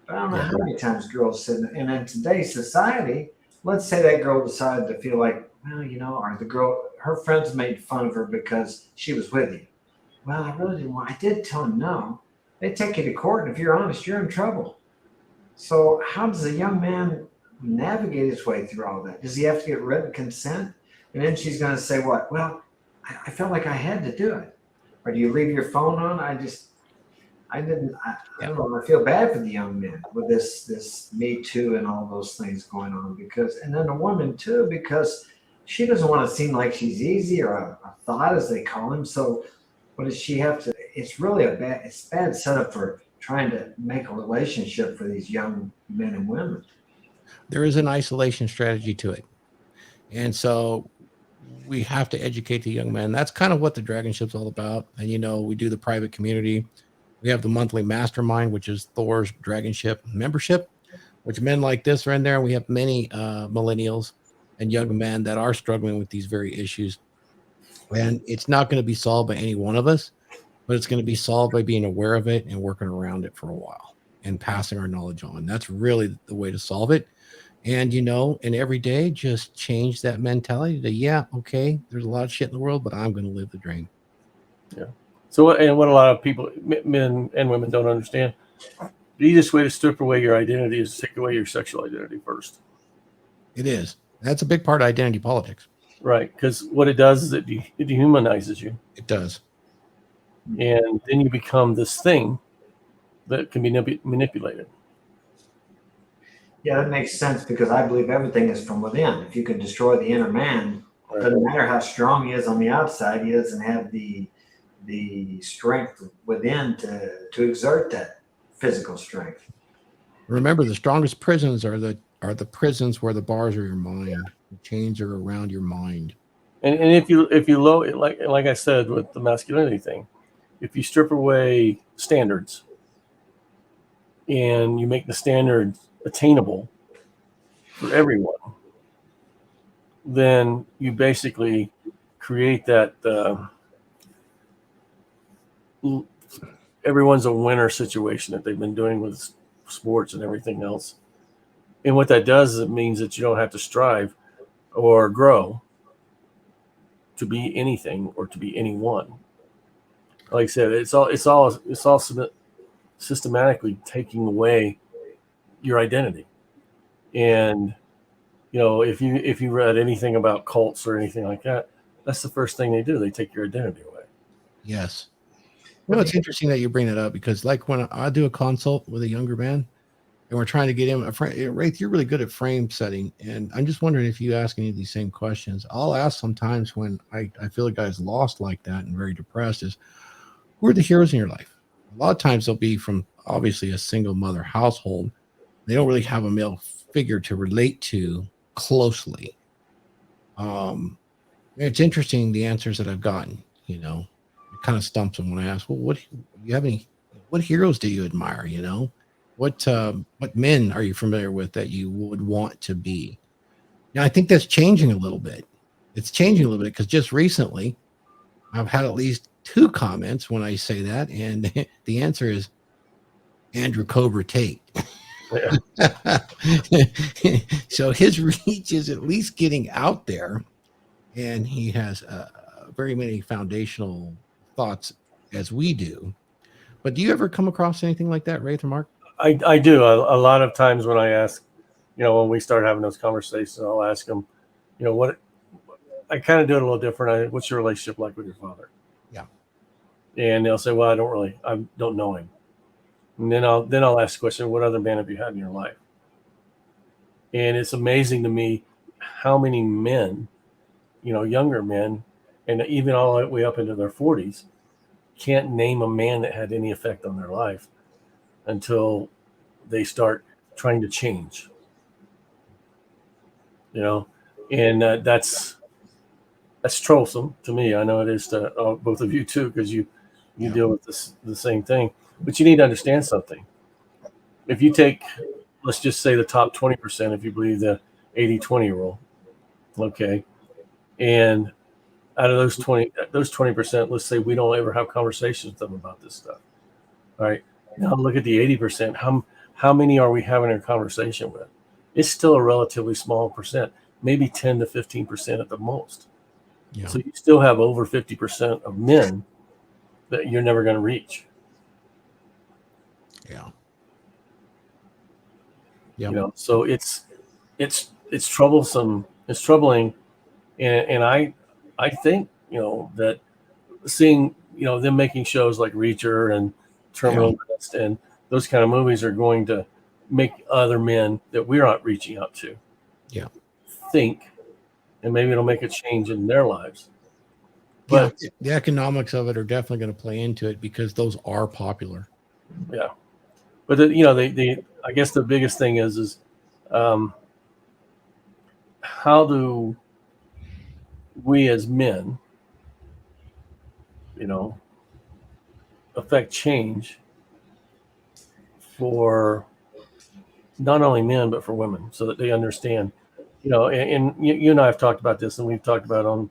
But I don't know how many times girls said no. And in today's society, let's say that girl decided to feel like, well, or her friends made fun of her because she was with you. Well, I really didn't want. I did tell them no. They take you to court, and if you're honest, you're in trouble. So how does a young man navigate his way through all that? Does he have to get written consent? And then she's going to say what? Well, I felt like I had to do it. Or do you leave your phone on? I don't know. I feel bad for the young men with this Me Too and all those things going on, and then the woman too, because she doesn't want to seem like she's easy or a thought, as they call him. So what does she have to? It's really a bad setup for trying to make a relationship for these young men and women. There is an isolation strategy to it. And so we have to educate the young men. That's kind of what the DragonShip's all about. And, we do the private community. We have the monthly mastermind, which is Thor's DragonShip membership, which men like this are in there. We have many millennials and young men that are struggling with these very issues. And it's not going to be solved by any one of us, but it's going to be solved by being aware of it and working around it for a while and passing our knowledge on. That's really the way to solve it. And, and every day just change that mentality to, okay, there's a lot of shit in the world, but I'm going to live the dream. Yeah. So, and what a lot of people, men and women, don't understand, the easiest way to strip away your identity is to take away your sexual identity first. It is. That's a big part of identity politics. Right. Because what it does is it dehumanizes you. It does. And then you become this thing that can be manipulated. Yeah, that makes sense, because I believe everything is from within. If you can destroy the inner man, Doesn't matter how strong he is on the outside, he doesn't have the strength within to exert that physical strength. Remember, the strongest prisons are the prisons where the bars are your mind. The chains are around your mind. And if you low, like I said with the masculinity thing, if you strip away standards and you make the standards attainable for everyone, then you basically create that everyone's a winner situation that they've been doing with sports and everything else. And what that does is it means that you don't have to strive or grow to be anything or to be anyone. Like I said, it's all systematically taking away your identity. And if you read anything about cults or anything like that, that's the first thing they do. They take your identity away. Yes. Well, it's interesting that you bring that up, because like when I do a consult with a younger man and we're trying to get him a frame, Raith, you're really good at frame setting. And I'm just wondering if you ask any of these same questions. I'll ask sometimes when I feel a guy's lost like that and very depressed is, who are the heroes in your life? A lot of times they'll be from obviously a single mother household. They don't really have a male figure to relate to closely. It's interesting the answers that I've gotten, it kind of stumps them when I ask, well, what heroes do you admire? What men are you familiar with that you would want to be? Now, I think that's changing a little bit. It's changing a little bit because just recently I've had at least 2 comments when I say that, and the answer is Andrew Cobra Tate. Yeah. So his reach is at least getting out there, and he has very many foundational thoughts as we do. But do you ever come across anything like that, Raith or Mark? I do. A lot of times when I ask, when we start having those conversations, I'll ask them, what I kind of do it a little different. What's your relationship like with your father? Yeah. And they'll say, well, I don't know him. And then I'll ask the question, what other man have you had in your life? And it's amazing to me how many men, younger men, and even all the way up into their 40s, can't name a man that had any effect on their life until they start trying to change. And that's troublesome to me. I know it is to both of you too, because you deal with the same thing. But you need to understand something. If you take, let's just say the top 20%, if you believe the 80-20 rule, okay, and out of those 20%, let's say we don't ever have conversations with them about this stuff. All right. Now look at the 80%. How many are we having a conversation with? It's still a relatively small percent, maybe 10 to 15% at the most. Yeah. So you still have over 50% of men that you're never going to reach. Yeah. So it's troublesome. It's troubling. And I think, that seeing, them making shows like Reacher and Terminal List and those kind of movies are going to make other men that we're not reaching out to think, and maybe it'll make a change in their lives. But the economics of it are definitely going to play into it, because those are popular. Yeah. But I guess the biggest thing is how do we as men, affect change for not only men but for women, so that they understand, and you and I have talked about this, and we've talked about on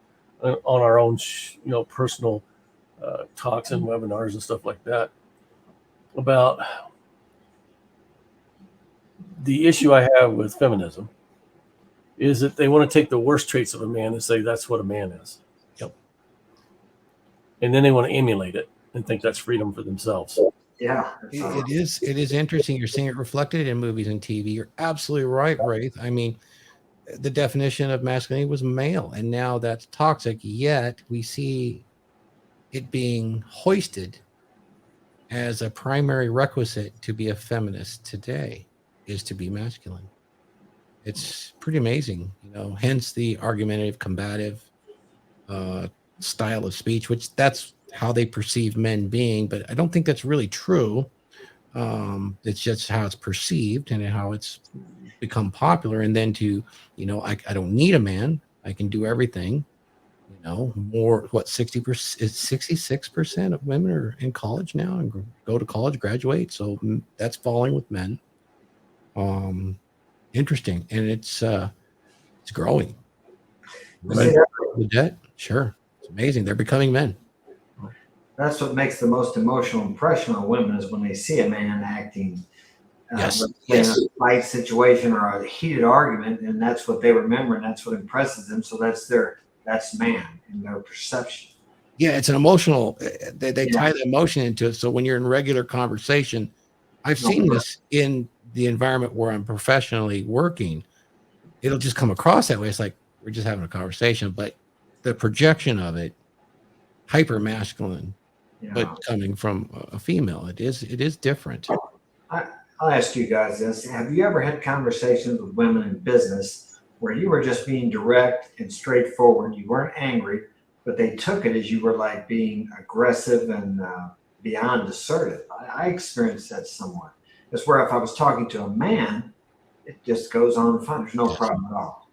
our own, personal talks and webinars and stuff like that, about the issue I have with feminism is that they want to take the worst traits of a man and say that's what a man is. Yep. And then they want to emulate it and think that's freedom for themselves. Yeah. It is interesting. You're seeing it reflected in movies and TV. You're absolutely right, Raith. I mean, the definition of masculinity was male, and now that's toxic, yet we see it being hoisted as a primary requisite to be a feminist today is to be masculine. It's pretty amazing, hence the argumentative, combative style of speech, which that's how they perceive men being. But I don't think that's really true. It's just how it's perceived and how it's become popular. And then I don't need a man. I can do everything. More, what, 60%, 66% of women are in college now and go to college, graduate. So that's falling with men. Interesting. And it's growing. Women the debt. Sure. It's amazing. They're becoming men. That's what makes the most emotional impression on women is when they see a man acting Yes. in a fight situation or a heated argument, and that's what they remember, and that's what impresses them. So that's man in their perception. Yeah, it's an emotional. They tie the emotion into it. So when you're in regular conversation, I've seen this in the environment where I'm professionally working. It'll just come across that way. It's like we're just having a conversation, but the projection of it, hyper masculine, but coming from a female, it is different. I'll ask you guys this: have you ever had conversations with women in business where you were just being direct and straightforward? You weren't angry, but they took it as you were like being aggressive and beyond assertive. I experienced that somewhat. It's where if I was talking to a man, it just goes on fine. There's no problem at all.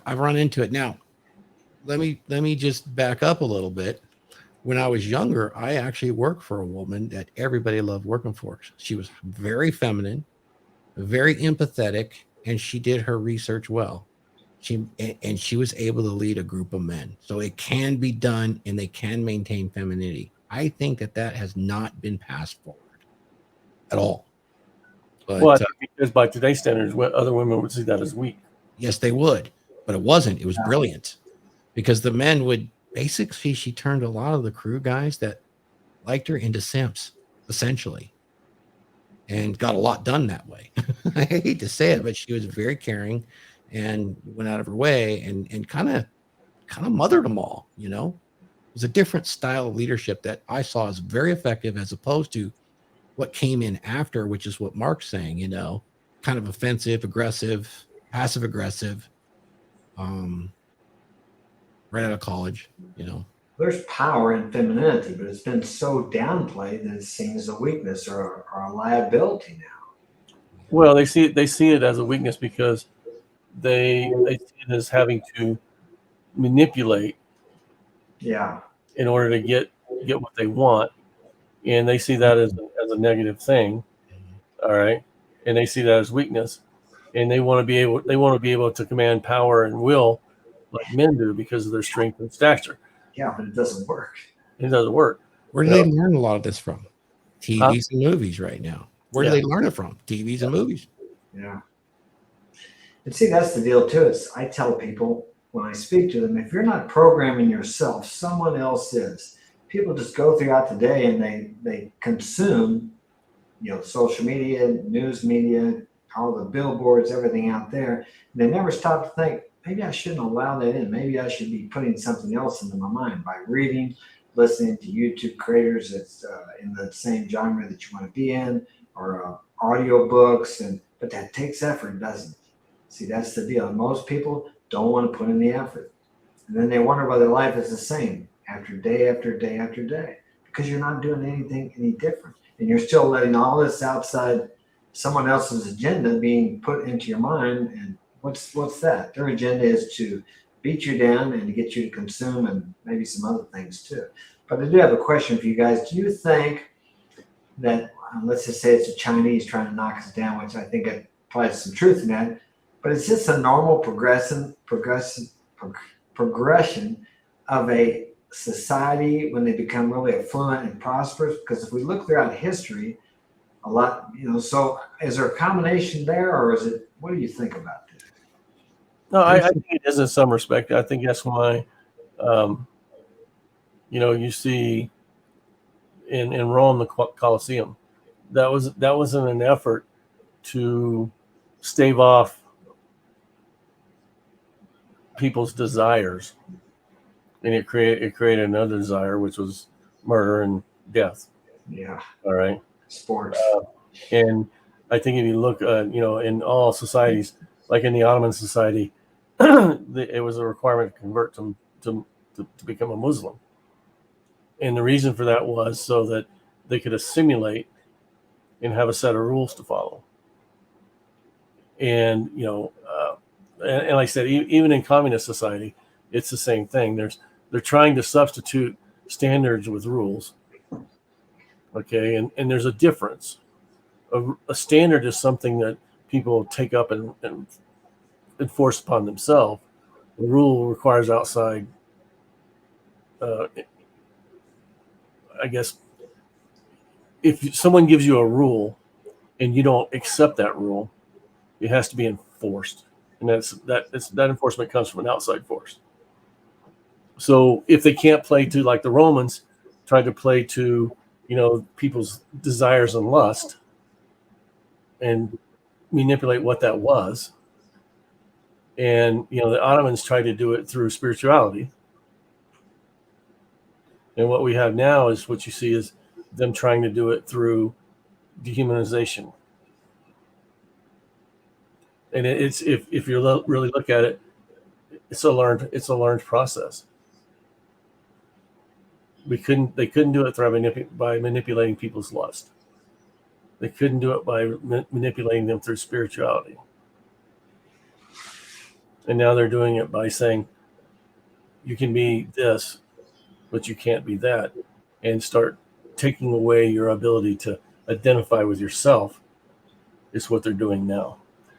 I've run into it. Now, let me just back up a little bit. When I was younger, I actually worked for a woman that everybody loved working for. She was very feminine, very empathetic, and she did her research well. She was able to lead a group of men. So it can be done, and they can maintain femininity. I think that has not been passed forward at all. But, well, I think because by today's standards, other women would see that as weak. Yes, they would, but it wasn't. It was brilliant because the men would basically, she turned a lot of the crew guys that liked her into simps, essentially, and got a lot done that way. I hate to say it, but she was very caring and went out of her way and kind of mothered them all. It was a different style of leadership that I saw as very effective as opposed to what came in after, which is what Mark's saying, kind of offensive, aggressive, passive aggressive, right out of college, There's power in femininity, but it's been so downplayed that it's seen as a weakness or a liability now. Well, they see it as a weakness because they see it as having to manipulate, in order to get what they want, and they see that as a negative thing. All right, and they see that as weakness, and they want to be able to command power and will like men do because of their strength and stature. Yeah, but it doesn't work. It doesn't work. Where do they learn a lot of this from? TVs and movies right now. Where do they learn it from? TVs and movies. Yeah. And see, that's the deal too. I tell people when I speak to them, if you're not programming yourself, someone else is. People just go throughout the day and they consume, social media, news media, all the billboards, everything out there. And they never stop to think, maybe I shouldn't allow that in. Maybe I should be putting something else into my mind by reading, listening to YouTube creators that's in the same genre that you want to be in, or audio books. But that takes effort, doesn't it? See, that's the deal. Most people don't want to put in the effort. And then they wonder why their life is the same after day after day after day, because you're not doing anything any different. And you're still letting all this outside someone else's agenda being put into your mind. And what's that? Their agenda is to beat you down and to get you to consume and maybe some other things too. But I do have a question for you guys. Do you think that, let's just say it's a Chinese trying to knock us down, which I think it probably has some truth in that, but it's just a normal progression of a society when they become really affluent and prosperous? Because if we look throughout history, a lot, so is there a combination there, or is it, what do you think about this? No, I think it is in some respect. I think that's why, you see in Rome, the Colosseum, that was in an effort to stave off people's desires, and it created another desire, which was murder and death. Yeah. All right. Sports. And I think if you look, in all societies, like in the Ottoman society, it was a requirement to convert to become a Muslim. And the reason for that was so that they could assimilate and have a set of rules to follow. And, and like I said, even in communist society, it's the same thing. They're trying to substitute standards with rules. Okay. And there's a difference. A standard is something that people take up and enforce upon themselves. A rule requires outside, I guess, if someone gives you a rule and you don't accept that rule, it has to be enforced. And that enforcement comes from an outside force. So if they can't play to, like the Romans tried to play to, people's desires and lust and manipulate what that was. And, the Ottomans tried to do it through spirituality. And what we have now is what you see is them trying to do it through dehumanization. And it's if you really look at it, it's a learned process. They couldn't do it by manipulating people's lust. They couldn't do it by manipulating them through spirituality. And now they're doing it by saying, you can be this, but you can't be that, and start taking away your ability to identify with yourself. Is what they're doing now.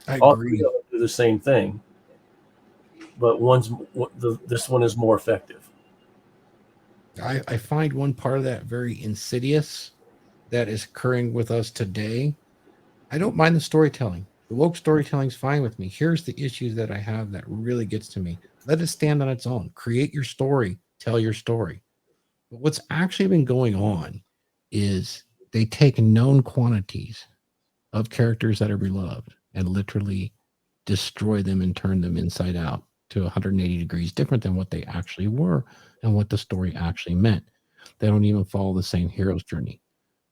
I All agree. three of them do the same thing, but this one is more effective. I find one part of that very insidious that is occurring with us today. I don't mind the storytelling. The woke storytelling is fine with me. Here's the issues that I have that really gets to me. Let it stand on its own. Create your story. Tell your story. But what's actually been going on is they take known quantities of characters that are beloved and literally destroy them and turn them inside out to 180 degrees different than what they actually were and what the story actually meant. They don't even follow the same hero's journey.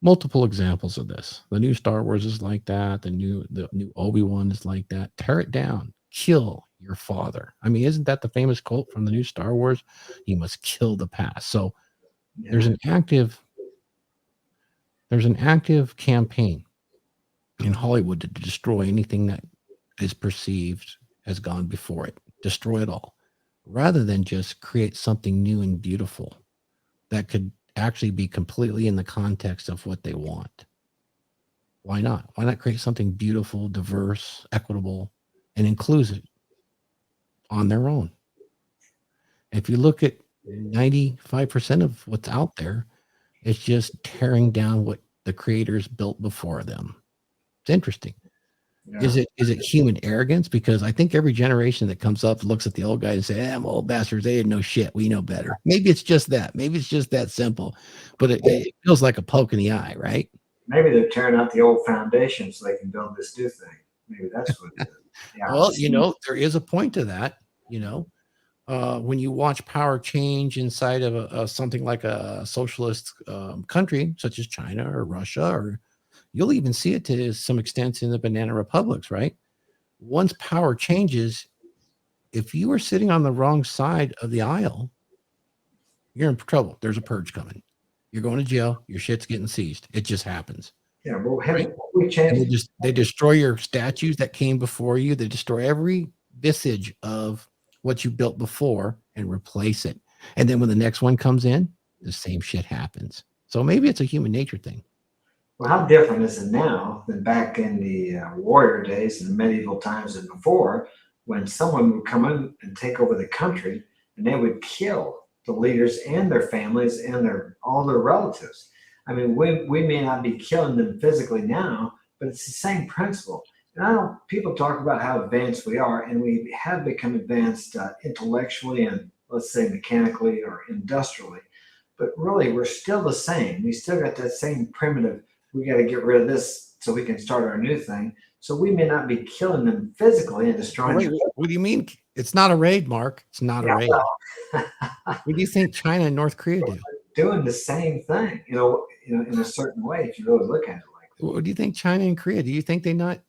Multiple examples of this. The new Star Wars is like that. The new Obi-Wan is like that. Tear it down. Kill your father. I mean, isn't that the famous quote from the new Star Wars? You must kill the past. So there's an active campaign in Hollywood to destroy anything that is perceived as gone before it. Destroy it all, rather than just create something new and beautiful that could actually be completely in the context of what they want. Why not? Why not create something beautiful, diverse, equitable, and inclusive on their own? If you look at 95% of what's out there, it's just tearing down what the creators built before them. It's interesting. Yeah. Is it human arrogance? Because I think every generation that comes up looks at the old guy and say, "Them old bastards, they didn't know shit. We know better." Maybe it's just that. Maybe it's just that simple. But it feels like a poke in the eye, right? Maybe they're tearing out the old foundation so they can build this new thing. Maybe that's what it is. Yeah. Well, there is a point to that. When you watch power change inside of something like a socialist country, such as China or Russia, or you'll even see it to some extent in the banana republics, right? Once power changes, if you are sitting on the wrong side of the aisle, you're in trouble. There's a purge coming. You're going to jail. Your shit's getting seized. It just happens. Yeah, well, Right. we And changed. they destroy your statues that came before you. They destroy every vestige of what you built before and replace it. And then when the next one comes in, the same shit happens. So maybe it's a human nature thing. Well, how different is it now than back in the warrior days and medieval times and before, when someone would come in and take over the country and they would kill the leaders and their families and all their relatives. I mean, we may not be killing them physically now, but it's the same principle. And people talk about how advanced we are, and we have become advanced intellectually and, let's say, mechanically or industrially. But really, we're still the same. We still got that same primitive, we got to get rid of this so we can start our new thing. So we may not be killing them physically and destroying Wait, them. what do you mean? It's not a raid, Mark. It's not a raid. Well, What do you think China and North Korea do? doing the same thing, in a certain way, if you really look at it like What do you think China and Korea? Do you think they not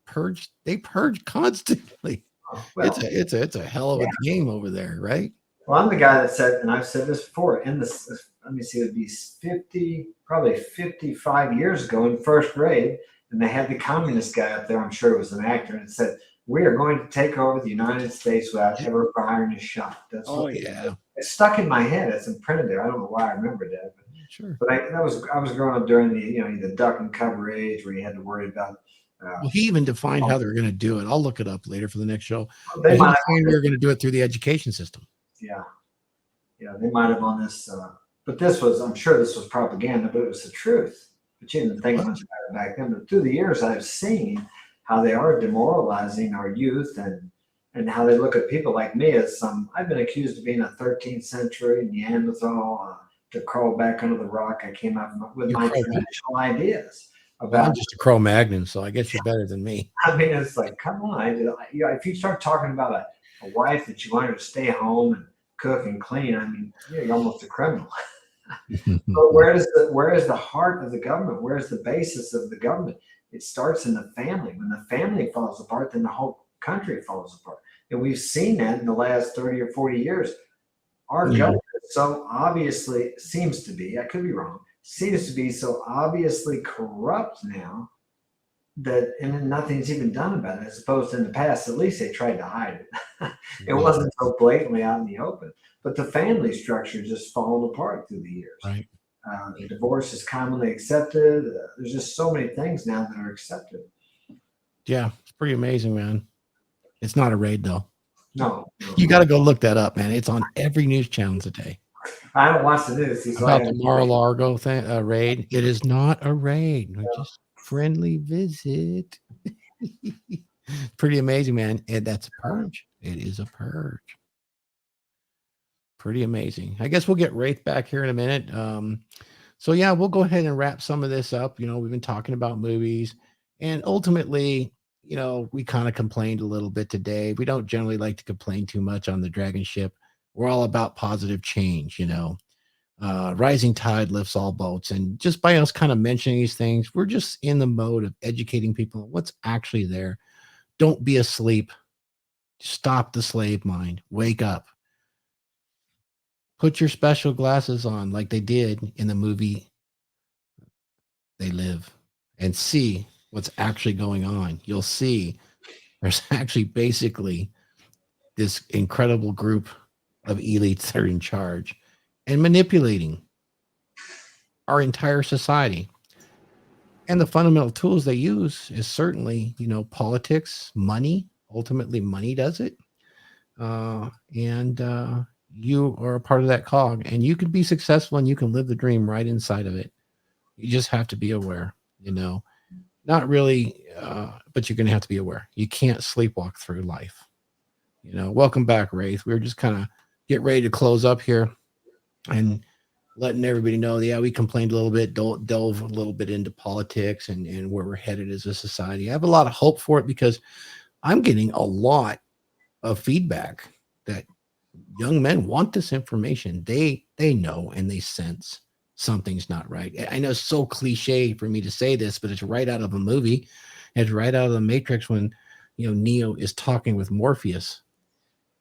purge? They purge constantly. Well, It's a hell of a game over there, right? well, I'm the guy that said, and I've said this before, in this, let me see, it would be 50, probably 55 years ago in first grade, and they had the communist guy up there, I'm sure it was an actor, and it said, we are going to take over the United States without ever firing a shot. That's Oh what yeah, it's stuck in my head. It's imprinted there. I don't know why I remember that, sure. but I was growing up during the duck and cover age where you had to worry about. Well, he even defined how they're going to do it. I'll look it up later for the next show. They He might defined we were going to do it through the education system. Yeah. Yeah, they might have on this, but this was, I'm sure this was propaganda, but it was the truth. But you didn't think much about it back then. But through the years, I've seen how they are demoralizing our youth and how they look at people like me as some, I've been accused of being a 13th century Neanderthal, to crawl back under the rock. I came out with my traditional ideas Well, I'm about, just a Cro-Magnon, so I guess you're better than me. I mean, it's like, come on. If you start talking about a wife that you want her to stay home and cook and clean, I mean, you're almost a criminal. But where is the heart of the government? Where is the basis of the government? It starts in the family. When the family falls apart, then the whole country falls apart. And we've seen that in the last 30 or 40 years. Our government so obviously seems to be, I could be wrong, seems to be so obviously corrupt now that, and then nothing's even done about it, as opposed to in the past, at least they tried to hide it. It wasn't so blatantly out in the open. But the family structure just fallen apart through the years. Right. Divorce is commonly accepted. There's just so many things now that are accepted. Yeah, it's pretty amazing, man. It's not a raid, though. No. You got to go look that up, man. It's on every news channel today. I don't watch the news. About the Mar-a-Lago thing, raid. It is not a raid. Just friendly visit. Pretty amazing, man. And that's a purge. It is a purge. Pretty amazing. I guess we'll get Raith back here in a minute. So yeah, we'll go ahead and wrap some of this up. We've been talking about movies, and ultimately, we kind of complained a little bit today. We don't generally like to complain too much on the DragonShip. We're all about positive change, rising tide lifts all boats. And just by us kind of mentioning these things, we're just in the mode of educating people on what's actually there. Don't be asleep. Stop the slave mind. Wake up. Put your special glasses on like they did in the movie They Live and see what's actually going on. You'll see there's actually basically this incredible group of elites that are in charge and manipulating our entire society. And the fundamental tools they use is certainly, politics, money. Ultimately, money does it. You are a part of that cog, and you can be successful and you can live the dream right inside of it. You just have to be aware, not really, but you're going to have to be aware. You can't sleepwalk through life. Welcome back, Raith. We were just kind of getting ready to close up here and letting everybody know, we complained a little bit, delve a little bit into politics and where we're headed as a society. I have a lot of hope for it because I'm getting a lot of feedback that young men want this information. They know and they sense something's not right. I know it's so cliche for me to say this, but it's right out of a movie. It's right out of the Matrix when, Neo is talking with Morpheus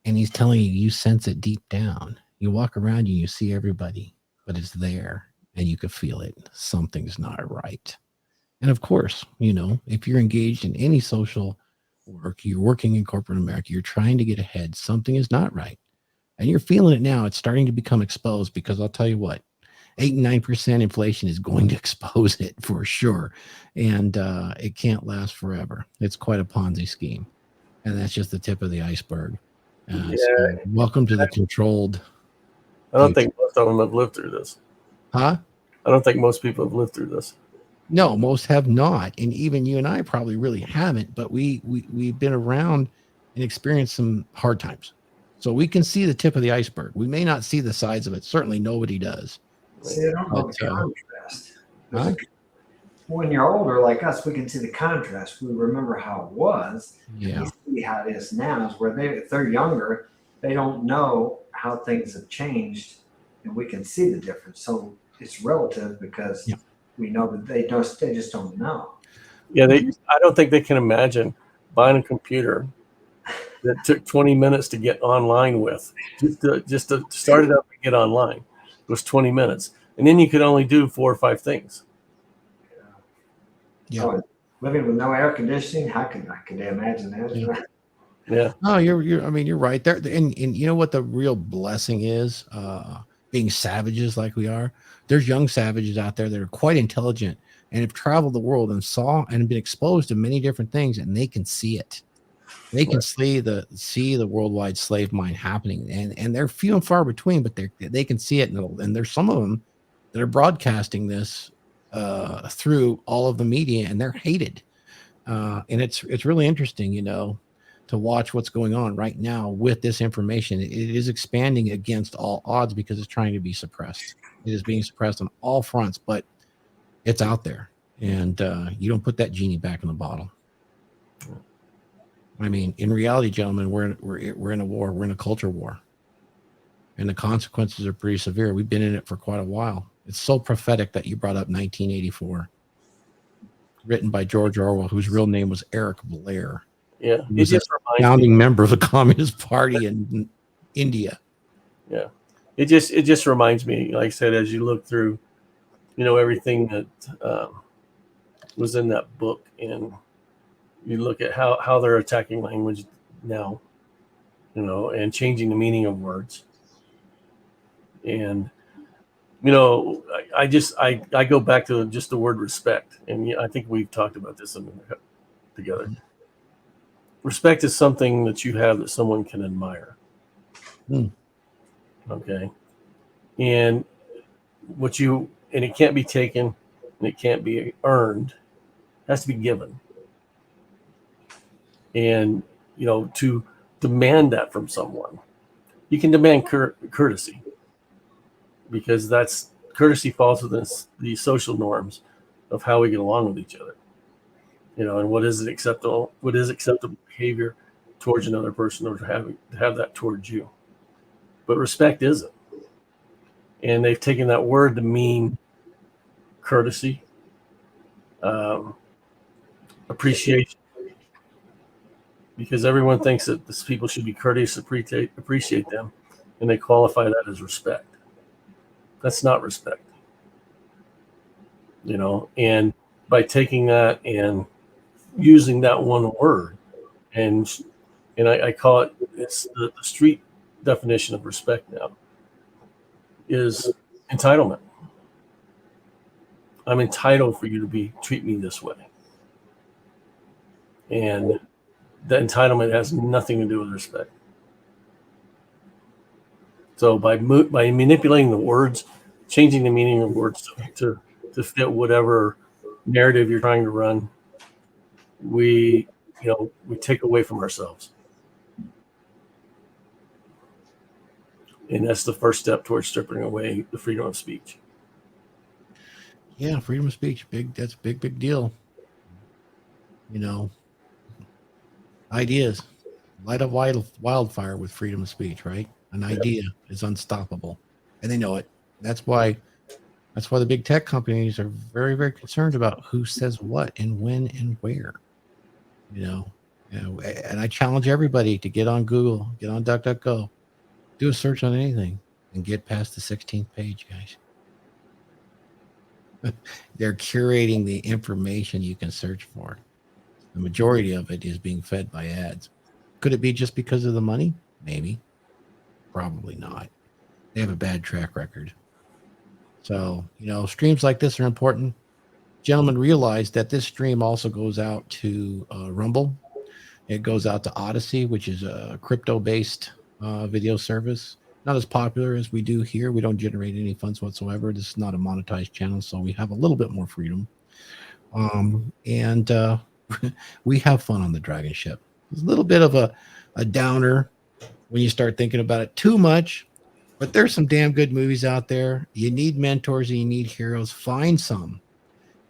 and he's telling you sense it deep down. You walk around you see everybody, but it's there and you can feel it. Something's not right. And of course, if you're engaged in any social work, you're working in corporate America, you're trying to get ahead, something is not right. And you're feeling it now. It's starting to become exposed because I'll tell you what, 8 and 9% inflation is going to expose it for sure. And it can't last forever. It's quite a Ponzi scheme. And that's just the tip of the iceberg. So welcome to the controlled. I don't think most of them have lived through this. Huh? I don't think most people have lived through this. No, most have not. And even you and I probably really haven't, but we've been around and experienced some hard times. So we can see the tip of the iceberg. We may not see the sides of it. Certainly nobody does. See, I don't know the contrast. When you're older like us, we can see the contrast. We remember how it was. Yeah. We see how it is now. Is where if they're younger, they don't know how things have changed, and we can see the difference. So it's relative because we know that they just don't know. Yeah, I don't think they can imagine buying a computer that took 20 minutes to get online with. Just to start it up and get online was 20 minutes. And then you could only do 4 or 5 things. Yeah. Oh, living with no air conditioning, how could they imagine that? Yeah. Yeah. No, you're right there. And you know what the real blessing is? Being savages like we are. There's young savages out there that are quite intelligent and have traveled the world and saw and been exposed to many different things, and they can see it. They can see the worldwide slave mine happening, and they're few and far between, but they can see it, and there's some of them that are broadcasting this through all of the media, and they're hated. And it's really interesting, to watch what's going on right now with this information. It is expanding against all odds because it's trying to be suppressed. It is being suppressed on all fronts, but it's out there, and you don't put that genie back in the bottle. I mean, in reality, gentlemen, we're in a war. We're in a culture war, and the consequences are pretty severe. We've been in it for quite a while. It's so prophetic that you brought up 1984, written by George Orwell, whose real name was Eric Blair. Yeah. He was a founding member of the Communist Party in India. Yeah. It just reminds me, like I said, as you look through, everything that was in that book, and you look at how they're attacking language now, and changing the meaning of words. And, I go back to just the word respect. And I think we've talked about this together. Respect is something that you have that someone can admire. Okay. And it can't be taken, and it can't be earned. It has to be given. And, to demand that from someone, you can demand courtesy, because courtesy falls within the social norms of how we get along with each other. And what is acceptable behavior towards another person, or to have that towards you. But respect isn't. And they've taken that word to mean courtesy, appreciation, because everyone thinks that these people should be courteous, appreciate them, and they qualify that as respect. That's not respect. And by taking that and using that one word, and I call it's the street definition of respect now, is entitlement. I'm entitled for you to treat me this way. And that entitlement has nothing to do with respect. So by manipulating the words, changing the meaning of words to fit whatever narrative you're trying to run, we take away from ourselves. And that's the first step towards stripping away the freedom of speech. Yeah, freedom of speech, that's a big deal. Ideas light a wildfire with freedom of speech, right? An idea is unstoppable, and they know it. That's why the big tech companies are very, very concerned about who says what and when and where. And I challenge everybody to get on Google, get on DuckDuckGo, do a search on anything, and get past the 16th page, guys. They're curating the information you can search for. The majority of it is being fed by ads. Could it be just because of the money? Maybe. Probably not. They have a bad track record. So, streams like this are important. Gentlemen, realize that this stream also goes out to Rumble. It goes out to Odyssey, which is a crypto-based video service. Not as popular as we do here. We don't generate any funds whatsoever. This is not a monetized channel, so we have a little bit more freedom. And we have fun on the DragonShip. It's a little bit of a downer when you start thinking about it too much, but there's some damn good movies out there. You need mentors and you need heroes. Find some.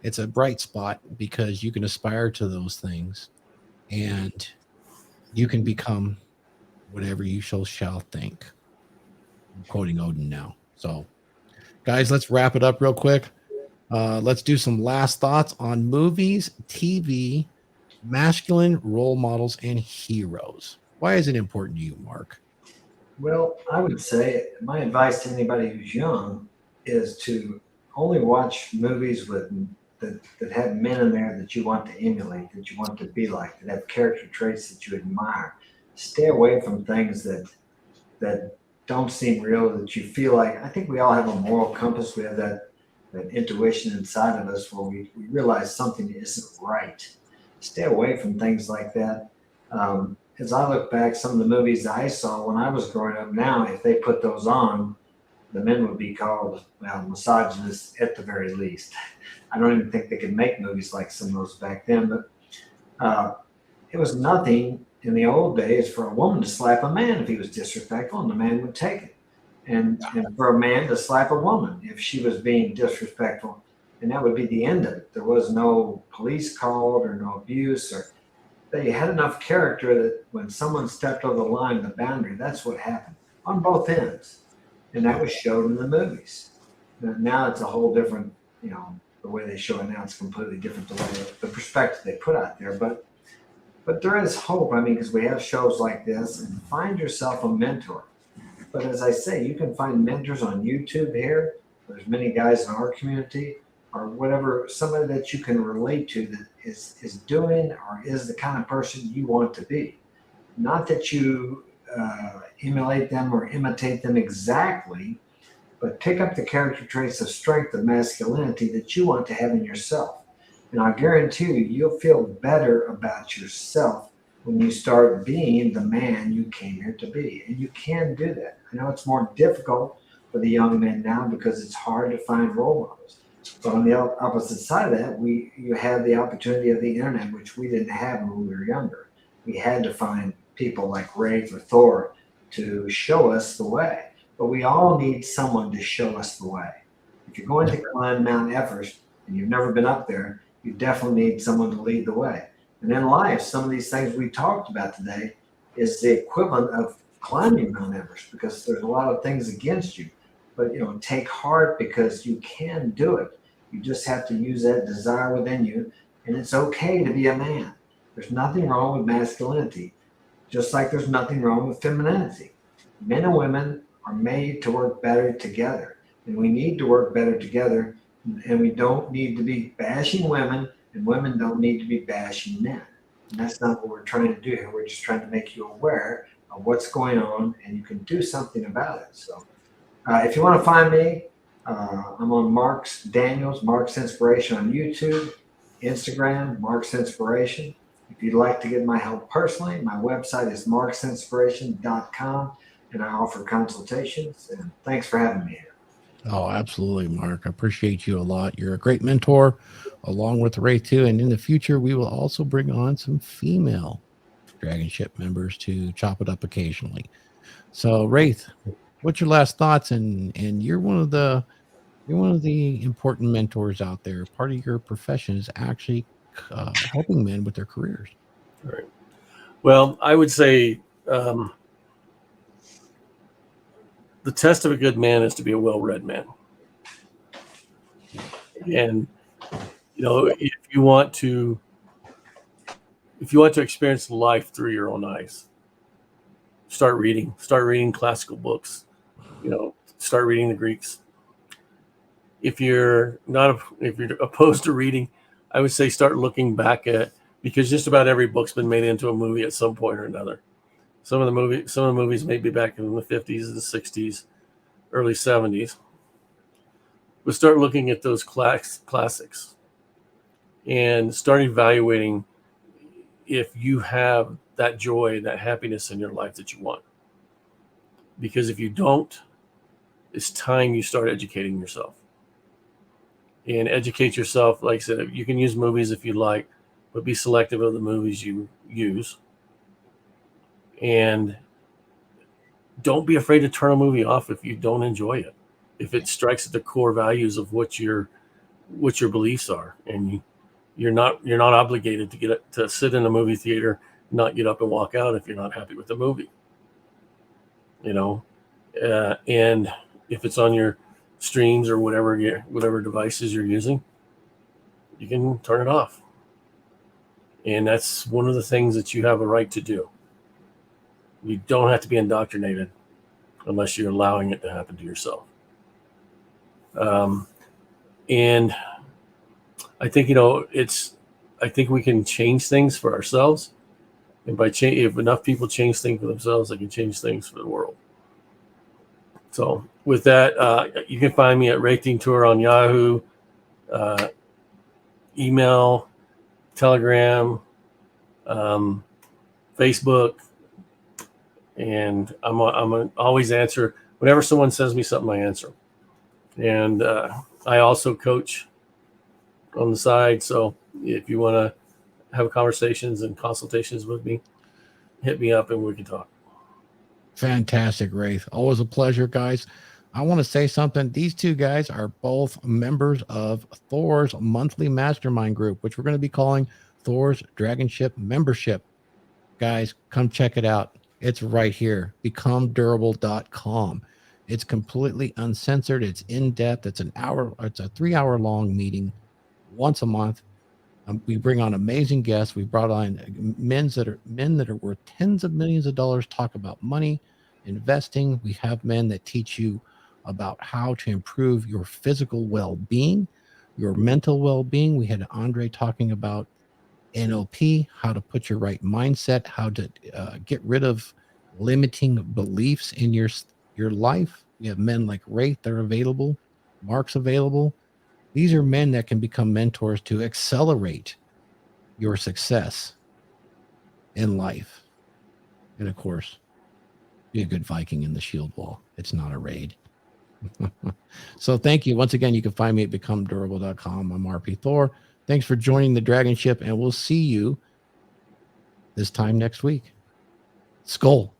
It's a bright spot because you can aspire to those things, and you can become whatever you shall think. I'm quoting Odin now. So, guys, let's wrap it up real quick. Let's do some last thoughts on movies, TV, masculine role models, and heroes. Why is it important to you, Mark? Well, I would say my advice to anybody who's young is to only watch movies that have men in there that you want to emulate, that you want to be like, that have character traits that you admire. Stay away from things that don't seem real, that you feel like. I think we all have a moral compass. We have that intuition inside of us where we realize something isn't right. Stay away from things like that. As I look back, some of the movies that I saw when I was growing up now, if they put those on, the men would be called, well, misogynists at the very least. I don't even think they could make movies like some of those back then, but it was nothing in the old days for a woman to slap a man if he was disrespectful, and the man would take it. And for a man to slap a woman if she was being disrespectful, and that would be the end of it. There was no police called or no abuse, or they had enough character that when someone stepped over the line, the boundary, that's what happened on both ends. And that was showed in the movies. Now it's a whole different, the way they show it now, it's completely different, the perspective they put out there. But there is hope, because we have shows like this, and find yourself a mentor. But as I say, you can find mentors on YouTube here. There's many guys in our community, or whatever, somebody that you can relate to that is doing or is the kind of person you want to be. Not that you emulate them or imitate them exactly, but pick up the character traits of strength of masculinity that you want to have in yourself. And I guarantee you, you'll feel better about yourself when you start being the man you came here to be. And you can do that. I know it's more difficult for the young men now because it's hard to find role models. But on the opposite side of that, you have the opportunity of the internet, which we didn't have when we were younger. We had to find people like Raith or Thor to show us the way. But we all need someone to show us the way. If you're going to climb Mount Everest and you've never been up there, you definitely need someone to lead the way. And in life, some of these things we talked about today is the equivalent of climbing Mount Everest, because there's a lot of things against you. But take heart, because you can do it. You just have to use that desire within you, and it's okay to be a man. There's nothing wrong with masculinity, just like there's nothing wrong with femininity. Men and women are made to work better together, and we need to work better together, and we don't need to be bashing women, and women don't need to be bashing men. And that's not what we're trying to do here. We're just trying to make you aware of what's going on, and you can do something about it. So if you want to find me, I'm on Mark's Inspiration on YouTube, Instagram, Mark's Inspiration. If you'd like to get my help personally, my website is marksinspiration.com, and I offer consultations. And thanks for having me here. Oh, absolutely, Mark. I appreciate you a lot. You're a great mentor, along with Raith too. And in the future, we will also bring on some female DragonShip members to chop it up occasionally. So, Raith, what's your last thoughts? And you're one of the important mentors out there. Part of your profession is actually helping men with their careers. All right. Well, I would say the test of a good man is to be a well-read man. And if you want to experience life through your own eyes, start reading classical books. Start reading the Greeks. If you're opposed to reading, I would say start looking back at, because just about every book's been made into a movie at some point or another. Some of the movies may be back in the 50s, the 60s, early 70s. But start looking at those classics and start evaluating if you have that joy, that happiness in your life that you want. Because if you don't, it's time you start educating yourself. And educate yourself, like I said, you can use movies if you like, but be selective of the movies you use. And don't be afraid to turn a movie off if you don't enjoy it. If it strikes at the core values of what your beliefs are, and you're not obligated to sit in a movie theater, not get up and walk out if you're not happy with the movie. And if it's on your streams or whatever devices you're using, you can turn it off. And that's one of the things that you have a right to do. You don't have to be indoctrinated unless you're allowing it to happen to yourself. And I think, I think we can change things for ourselves. And if enough people change things for themselves, they can change things for the world. So with that, you can find me at Raith Thor on Yahoo, email, Telegram, Facebook, and I'm always answer whenever someone sends me something. I answer, and I also coach on the side. So if you want to have conversations and consultations with me, hit me up and we can talk. Fantastic, Raith. Always a pleasure, guys. I want to say something. These two guys are both members of Thor's monthly mastermind group, which we're going to be calling Thor's DragonShip membership. Guys, come check it out. It's right here, becomedurable.com. It's completely uncensored. It's in depth. It's a 3-hour long meeting once a month. We bring on amazing guests. We brought on men that are worth tens of millions of dollars, talk about money, investing. We have men that teach you about how to improve your physical well-being, your mental well-being. We had Andre talking about NLP, how to put your right mindset, how to get rid of limiting beliefs in your life. We have men like Raith that are available. Mark's available. These are men that can become mentors to accelerate your success in life. And of course, be a good Viking in the shield wall. It's not a raid. So thank you. Once again, you can find me at becomedurable.com. I'm RP Thor. Thanks for joining the Dragon Ship, and we'll see you this time next week. Skull.